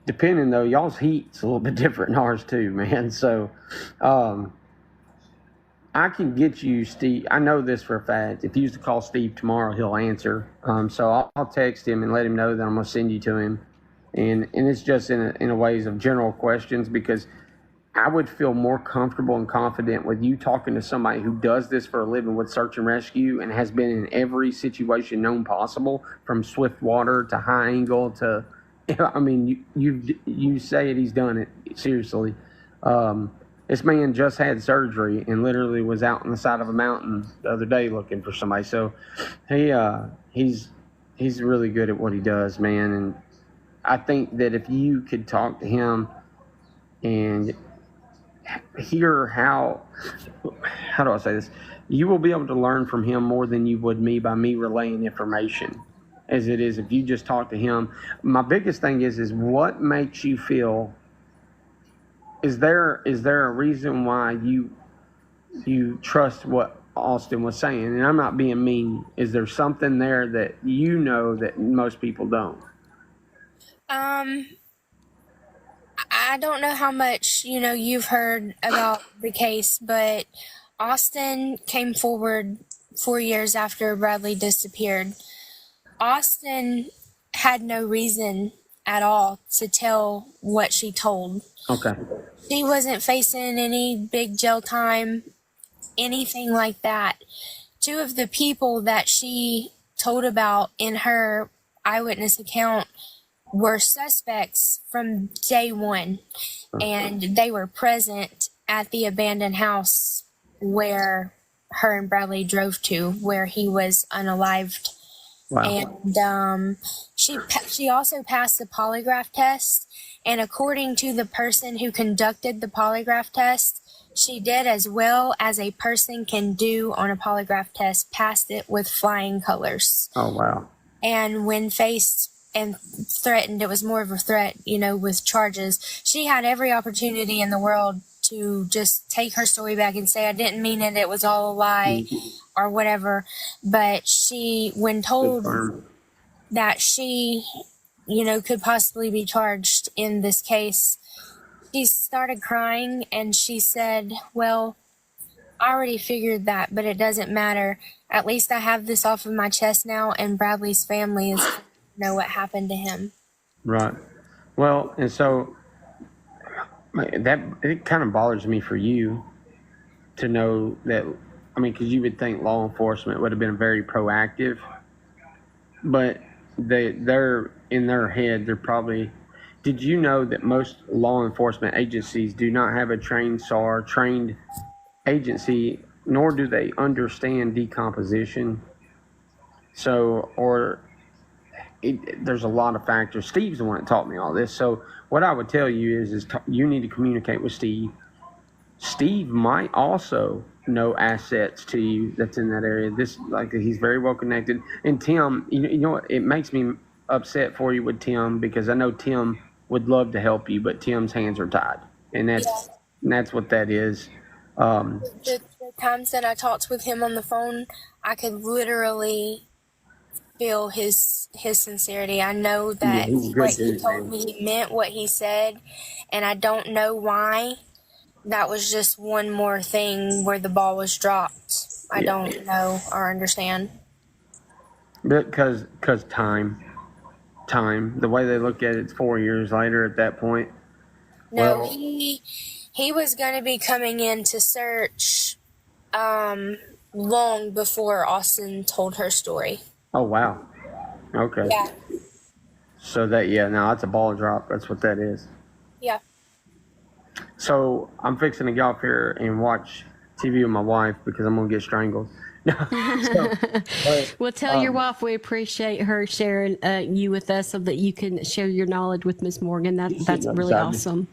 Depending though, y'all's heat's a little bit different than ours too, man. So I can get you Steve. I know this for a fact. If you used to call Steve tomorrow, he'll answer. So I'll text him and let him know that I'm going to send you to him. And it's just in a ways of general questions, because I would feel more comfortable and confident with you talking to somebody who does this for a living with search and rescue and has been in every situation known possible, from swift water to high angle to, I mean, you say it, he's done it, seriously. This man just had surgery and literally was out on the side of a mountain the other day looking for somebody. So he's really good at what he does, man. And I think that if you could talk to him and hear how do I say this? You will be able to learn from him more than you would me by me relaying information, as it is if you just talk to him. My biggest thing is what makes you feel. Is there a reason why you trust what Austin was saying? And I'm not being mean. Is there something there that you know that most people don't? I don't know how much you've heard about the case, but Austin came forward 4 years after Bradley disappeared. Austin had no reason at all to tell what she told. Okay. She wasn't facing any big jail time, anything like that. 2 of the people that she told about in her eyewitness account were suspects from day one, and they were present at the abandoned house where her and Bradley drove to, where he was unalived. Wow. And she also passed the polygraph test, and according to the person who conducted the polygraph test, she did as well as a person can do on a polygraph test, passed it with flying colors. Oh, wow. And when faced and threatened, it was more of a threat, with charges. She had every opportunity in the world to just take her story back and say, I didn't mean it, it was all a lie, or whatever. But she, when told that she, could possibly be charged in this case, she started crying and she said, well, I already figured that, but it doesn't matter. At least I have this off of my chest now, and Bradley's family is know what happened to him. Right. Well, and so that it kind of bothers me for you to know that. I mean, because you would think law enforcement would have been very proactive, but they're in their head. They're probably. Did you know that most law enforcement agencies do not have a trained SAR, trained agency, nor do they understand decomposition? So, there's a lot of factors. Steve's the one that taught me all this. So, what I would tell you is you need to communicate with Steve. Steve might also know assets to you that's in that area. He's very well connected. And Tim, you know what? It makes me upset for you with Tim because I know Tim would love to help you, but Tim's hands are tied, and that's what that is. The times that I talked with him on the phone, I could literally feel his sincerity. I know that what he told me, he meant what he said, and I don't know why. That was just one more thing where the ball was dropped. I don't know or understand. Because time. The way they look at it's 4 years later at that point. No, he was going to be coming in to search long before Austin told her story. Oh, wow. Okay. Yeah. So that's a ball drop. That's what that is. Yeah. So I'm fixing to get off here and watch TV with my wife because I'm going to get strangled. Well, tell your wife we appreciate her sharing you with us so that you can share your knowledge with Miss Morgan. That's really awesome.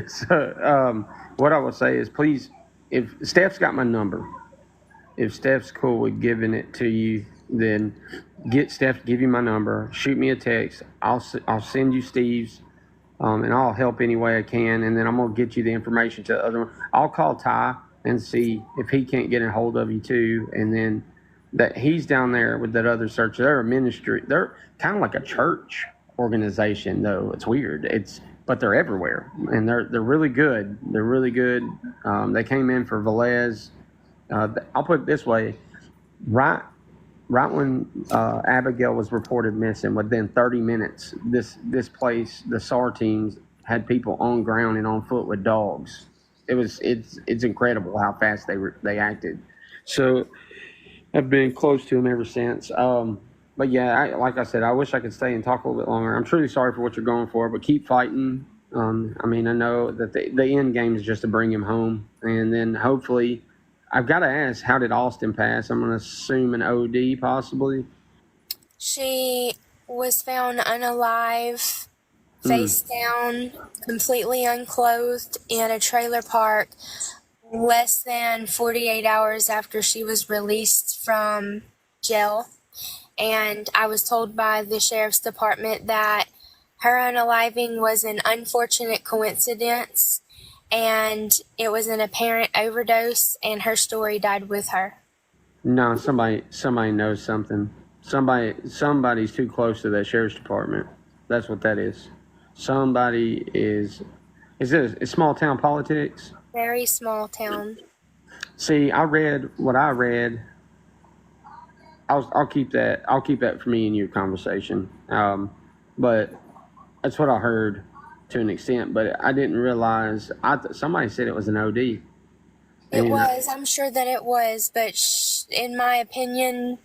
So what I will say is, please, if Steph's got my number, if Steph's cool with giving it to you, then get Steph to give you my number. Shoot me a text. I'll send you Steve's, and I'll help any way I can. And then I'm gonna get you the information to the other one. I'll call Ty and see if he can't get a hold of you too. And then that he's down there with that other searcher. They're a ministry. They're kind of like a church organization, though. It's weird. But they're everywhere, and they're really good. They're really good. They came in for Velez. I'll put it this way: right when Abigail was reported missing, within 30 minutes, this place, the SAR teams had people on ground and on foot with dogs. It's incredible how fast they acted. So I've been close to them ever since. But yeah, like I said, I wish I could stay and talk a little bit longer. I'm truly sorry for what you're going for, but keep fighting. I mean, I know that the end game is just to bring him home, and then hopefully, I've got to ask, how did Austin pass? I'm going to assume an OD, possibly. She was found unalive, face down, completely unclothed in a trailer park less than 48 hours after she was released from jail. And I was told by the sheriff's department that her unaliving was an unfortunate coincidence, and it was an apparent overdose, and her story died with her. No, somebody knows something. Somebody's too close to that sheriff's department. That's what that is. Somebody is it small town politics? Very small town. See, I read what I read. I'll keep that for me and your conversation. But that's what I heard to an extent. But I didn't realize. Somebody said it was an OD. It was. I'm sure that it was. But in my opinion,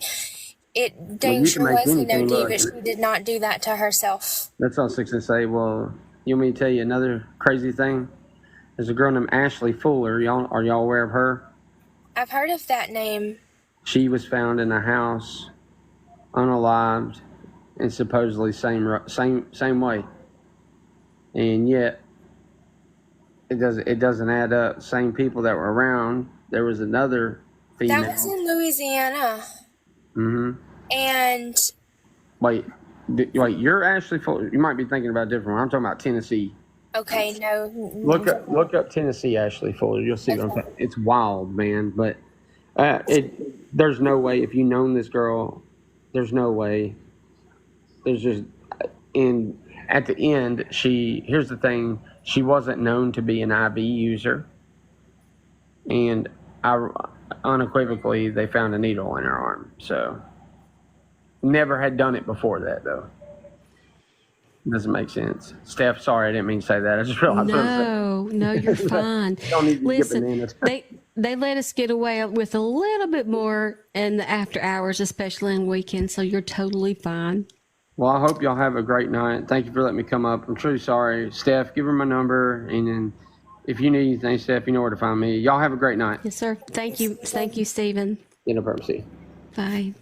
dang sure was an OD. But she did not do that to herself. That's all I was fixing to say. Well, you want me to tell you another crazy thing? There's a girl named Ashley Fuller. Are y'all aware of her? I've heard of that name. She was found in a house, unalived, and supposedly same way. And yet, it doesn't add up. Same people that were around. There was another female. That was in Louisiana. Mm-hmm. And wait, you're Ashley Fuller. You might be thinking about a different one. I'm talking about Tennessee. Okay, no. Look up Tennessee Ashley Fuller. You'll see what I'm talking. It's wild, man. But there's no way, if you known this girl, there's no way. There's just, and at the end, here's the thing, she wasn't known to be an IV user, and unequivocally, they found a needle in her arm. So, never had done it before that, though. Doesn't make sense. Steph, sorry, I didn't mean to say that. I just realized what I'm saying. No, you're fine. Don't need to get Listen, bananas. they let us get away with a little bit more in the after hours, especially on weekends, so you're totally fine. Well, I hope y'all have a great night. Thank you for letting me come up. I'm truly sorry. Steph, give her my number. And then if you need anything, Steph, you know where to find me. Y'all have a great night. Yes, sir. Thank you. Thank you, Stephen. No problem. See you. Bye.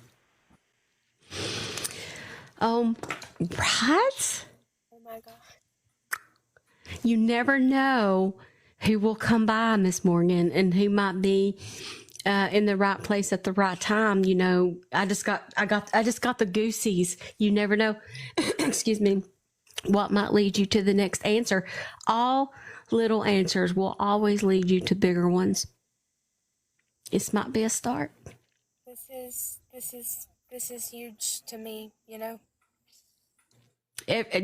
Right? Oh my God. You never know who will come by, Miss Morgan, and who might be in the right place at the right time. You know, I just got the goosies. You never know. Excuse me. What might lead you to the next answer? All little answers will always lead you to bigger ones. This might be a start. This is huge to me, you know.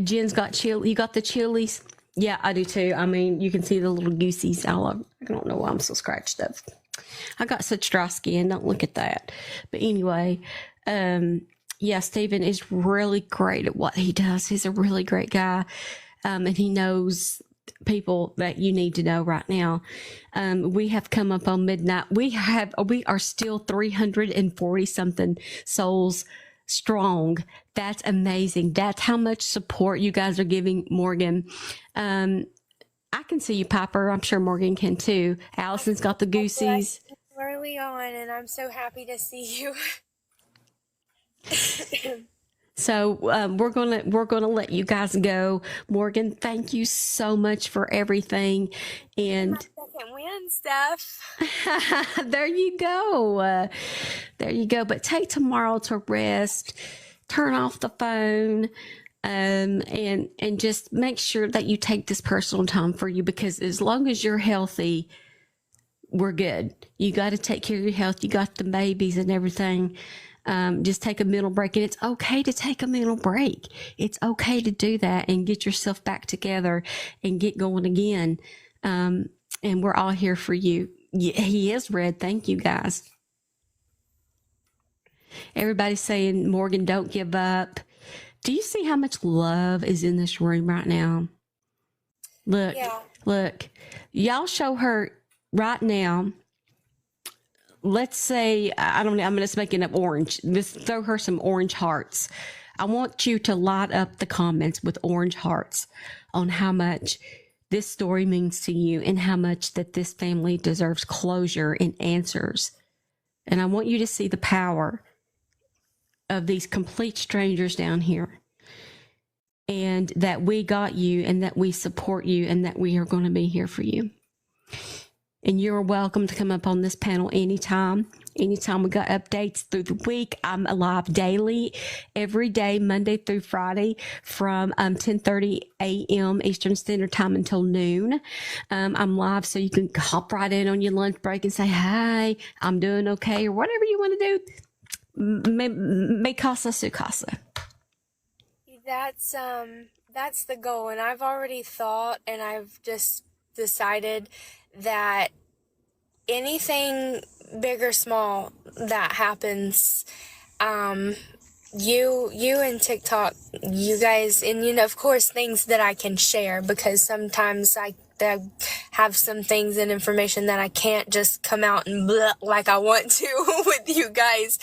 Jen's got chill. You got the chilies? Yeah, I do too. I mean, you can see the little goosies all over. I don't know why I'm so scratched up. I got such dry skin. Don't look at that. But anyway, yeah, Stephen is really great at what he does. He's a really great guy. And he knows people that you need to know right now. We have come up on midnight. We are still 340 something souls strong. That's amazing. That's how much support you guys are giving Morgan. I can see you, Piper. I'm sure Morgan can too. Allison's got the goosies. Early on, and I'm so happy to see you. So we're gonna let you guys go. Morgan, thank you so much for everything. And My second win, Steph. there you go. There you go. But take tomorrow to rest. Turn off the phone. And just make sure that you take this personal time for you, because as long as you're healthy, we're good. You got to take care of your health. You got the babies and everything. Just take a mental break, and it's okay to take a mental break. It's okay to do that and get yourself back together and get going again. And we're all here for you. He is red. Thank you, guys. Everybody's saying, Morgan, don't give up. Do you see how much love is in this room right now? Look, Yeah. look, y'all show her right now. Let's say, I don't know, I'm just making up orange. Just throw her some orange hearts. I want you to light up the comments with orange hearts on how much this story means to you and how much that this family deserves closure and answers. And I want you to see the power of these complete strangers down here, and that we got you, and that we support you, and that we are going to be here for you. And you're welcome to come up on this panel anytime. Anytime we got updates through the week. I'm live daily, every day, Monday through Friday, from 10:30 a.m. Eastern Standard Time until noon. I'm live, so you can hop right in on your lunch break and say, "Hi, I'm doing okay," or whatever you want to do. Me casa su casa. That's the goal, and I've already thought, and I've just decided that anything big or small that happens, you and TikTok, you guys, and you know, of course, things that I can share, because sometimes I have some things and information that I can't just come out and blah like I want to with you guys.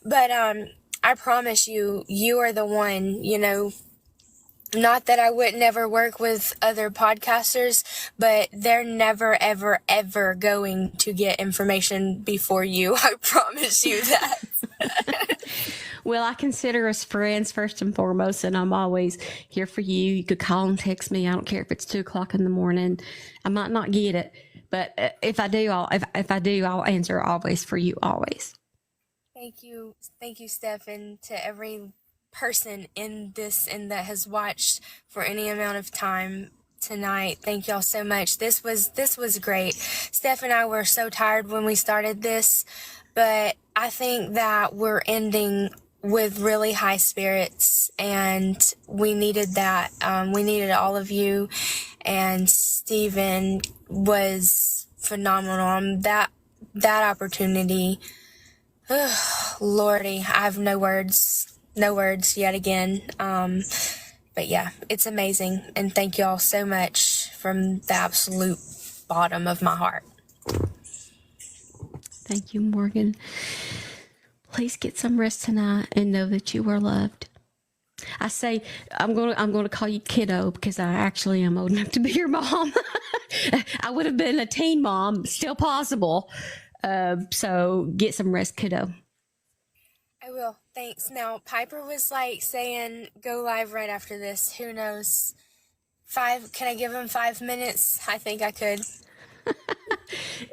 But I promise you, you are the one, you know. Not that I would never work with other podcasters, but they're never, ever, ever going to get information before you. I promise you that. Well, I consider us friends first and foremost, and I'm always here for you. You could call and text me. I don't care if it's 2:00 in the morning. I might not get it, but if I do, I'll answer always for you, always. Thank you, Steph, and to every person in this and that has watched for any amount of time tonight. Thank y'all so much. This was great. Steph and I were so tired when we started this, but I think that we're ending with really high spirits, and we needed that. We needed all of you, and Stephen was phenomenal. That opportunity, Lordy, I have no words yet again. But yeah, it's amazing. And thank you all so much from the absolute bottom of my heart. Thank you, Morgan. Please get some rest tonight and know that you are loved. I say I'm gonna call you kiddo because I actually am old enough to be your mom. I would have been a teen mom, still possible. So get some rest, kiddo. I will. Thanks. Now, Piper was like saying go live right after this. Who knows? Can I give him 5 minutes? I think I could.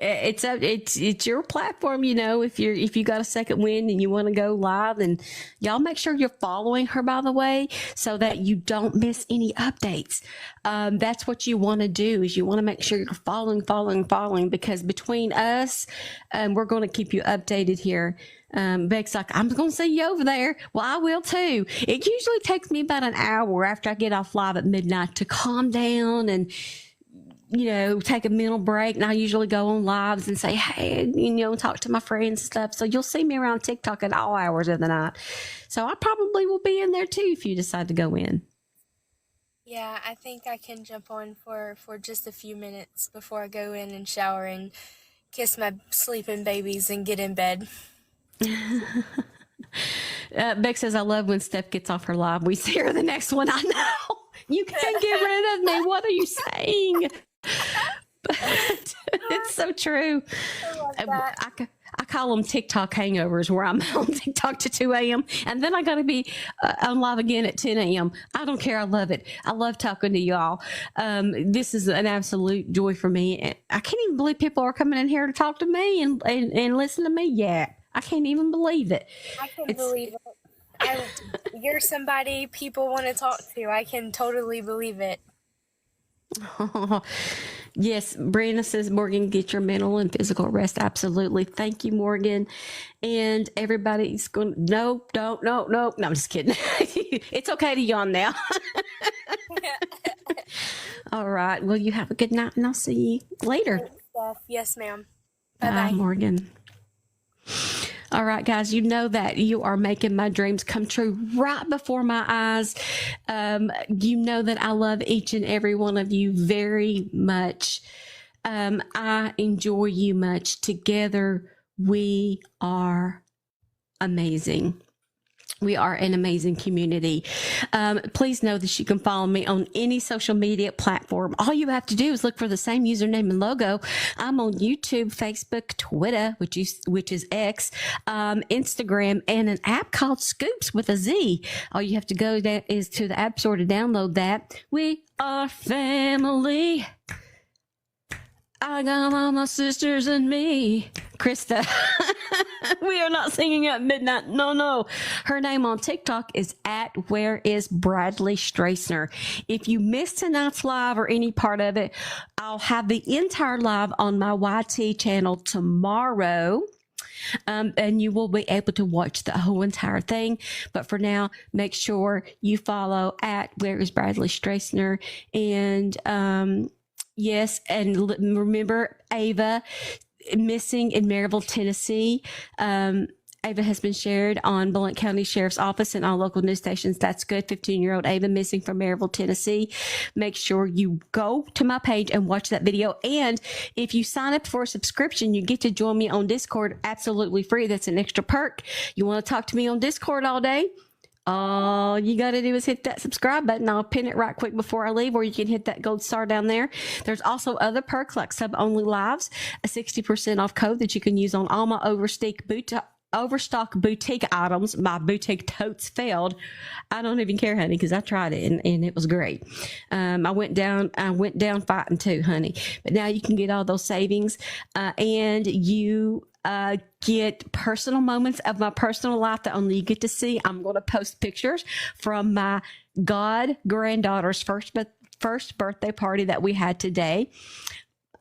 It's your platform, you know. If you got a second wind and you want to go live, and y'all make sure you're following her, by the way, so that you don't miss any updates. That's what you want to do, is you want to make sure you're following, because between us, we're going to keep you updated here. Beck's like, I'm going to see you over there. Well, I will too. It usually takes me about an hour after I get off live at midnight to calm down and, you know, take a mental break. And I usually go on lives and say, hey, you know, talk to my friends and stuff. So you'll see me around TikTok at all hours of the night. So I probably will be in there too if you decide to go in. Yeah, I think I can jump on for just a few minutes before I go in and shower and kiss my sleeping babies and get in bed. Beck says, I love when Steph gets off her live. We see her the next one. I know. You can't get rid of me. What are you saying? But it's so true. I call them TikTok hangovers, where I'm on TikTok to 2 a.m. and then I got to be on live again at 10 a.m. I don't care. I love it. I love talking to y'all. This is an absolute joy for me. I can't even believe people are coming in here to talk to me and listen to me. Yeah, I can't even believe it. I can believe it. You're somebody people want to talk to. I can totally believe it. Yes, Brenda says, Morgan, get your mental and physical rest. Absolutely. Thank you, Morgan. And everybody's going, no, I'm just kidding. It's okay to yawn now. All right. Well, you have a good night and I'll see you later. Thanks, Steph. Yes, ma'am. Bye, Bye-bye. Morgan. All right, guys, you know that you are making my dreams come true right before my eyes. You know that I love each and every one of you very much. I enjoy you much. Together, we are amazing. We are an amazing community. Please know that you can follow me on any social media platform. All you have to do is look for the same username and logo. I'm on YouTube, Facebook, Twitter, which is X, Instagram, and an app called Scoops with a Z. All you have to go is to the App Store to download that. We are family. I got all my sisters and me. Krista. We are not singing at midnight. No. Her name on TikTok is @WhereIsBradley Stracener. If you missed tonight's live or any part of it, I'll have the entire live on my YT channel tomorrow. And you will be able to watch the whole entire thing. But for now, make sure you follow @WhereIsBradley Stracener. And, yes, and remember Ava missing in Maryville, Tennessee. Ava has been shared on Blount County Sheriff's Office and all local news stations. That's good. 15-year-old Ava missing from Maryville, Tennessee. Make sure you go to my page and watch that video. And if you sign up for a subscription, you get to join me on Discord absolutely free. That's an extra perk. You want to talk to me on Discord all day? All you got to do is hit that subscribe button. I'll pin it right quick before I leave, or you can hit that gold star down there. There's also other perks like sub-only lives, a 60% off code that you can use on all my Overstock boutique items. My boutique totes failed. I don't even care, honey, because I tried it and it was great. I went down fighting too, honey. But now you can get all those savings, and you get personal moments of my personal life that only you get to see. I'm going to post pictures from my granddaughter's first birthday party that we had today.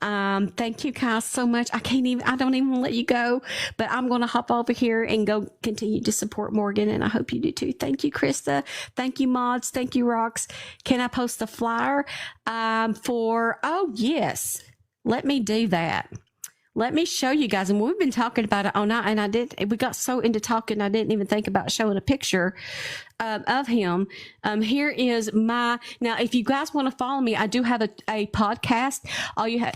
Thank you guys so much. I don't even want to let you go, but I'm going to hop over here and go continue to support Morgan. And I hope you do too. Thank you, Krista. Thank you, Mods. Thank you, Rox. Can I post the flyer, oh yes, let me do that. Let me show you guys. And we've been talking about it all night, and we got so into talking, I didn't even think about showing a picture of him. Here is my, now, if you guys want to follow me, I do have a podcast.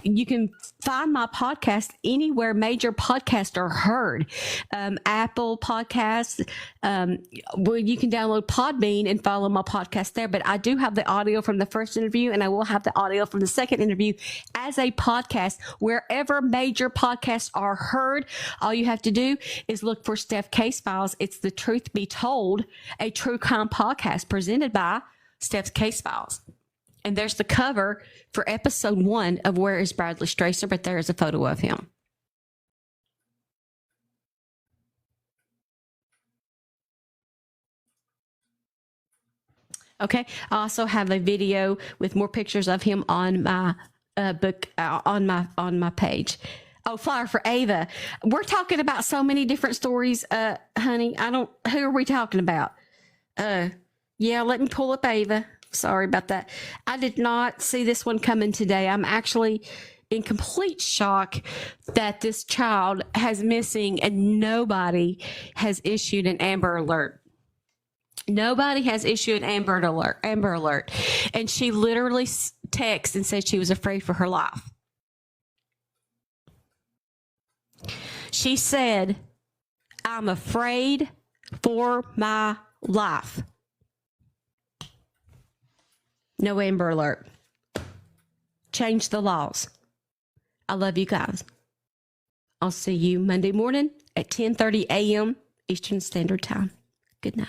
You can find my podcast anywhere major podcasts are heard. Apple Podcasts. Well, you can download Podbean and follow my podcast there. But I do have the audio from the first interview, and I will have the audio from the second interview as a podcast wherever major podcasts are heard. All you have to do is look for Steph Case Files. It's the Truth Be Told, a true crime podcast presented by Steph's Case Files. And there's the cover for episode 1 of Where is Bradley Stracener, but there is a photo of him. Okay. I also have a video with more pictures of him on my book on my page. Oh, flyer for Ava. We're talking about so many different stories, honey. Who are we talking about? Yeah, let me pull up Ava. Sorry about that. I did not see this one coming today. I'm actually in complete shock that this child has missing and nobody has issued an Amber Alert. Nobody has issued an Amber Alert. And she literally texted and said she was afraid for her life. She said, I'm afraid for my life. No Amber Alert. Change the laws. I love you guys. I'll see you Monday morning at 10:30 a.m. Eastern Standard Time. Good night.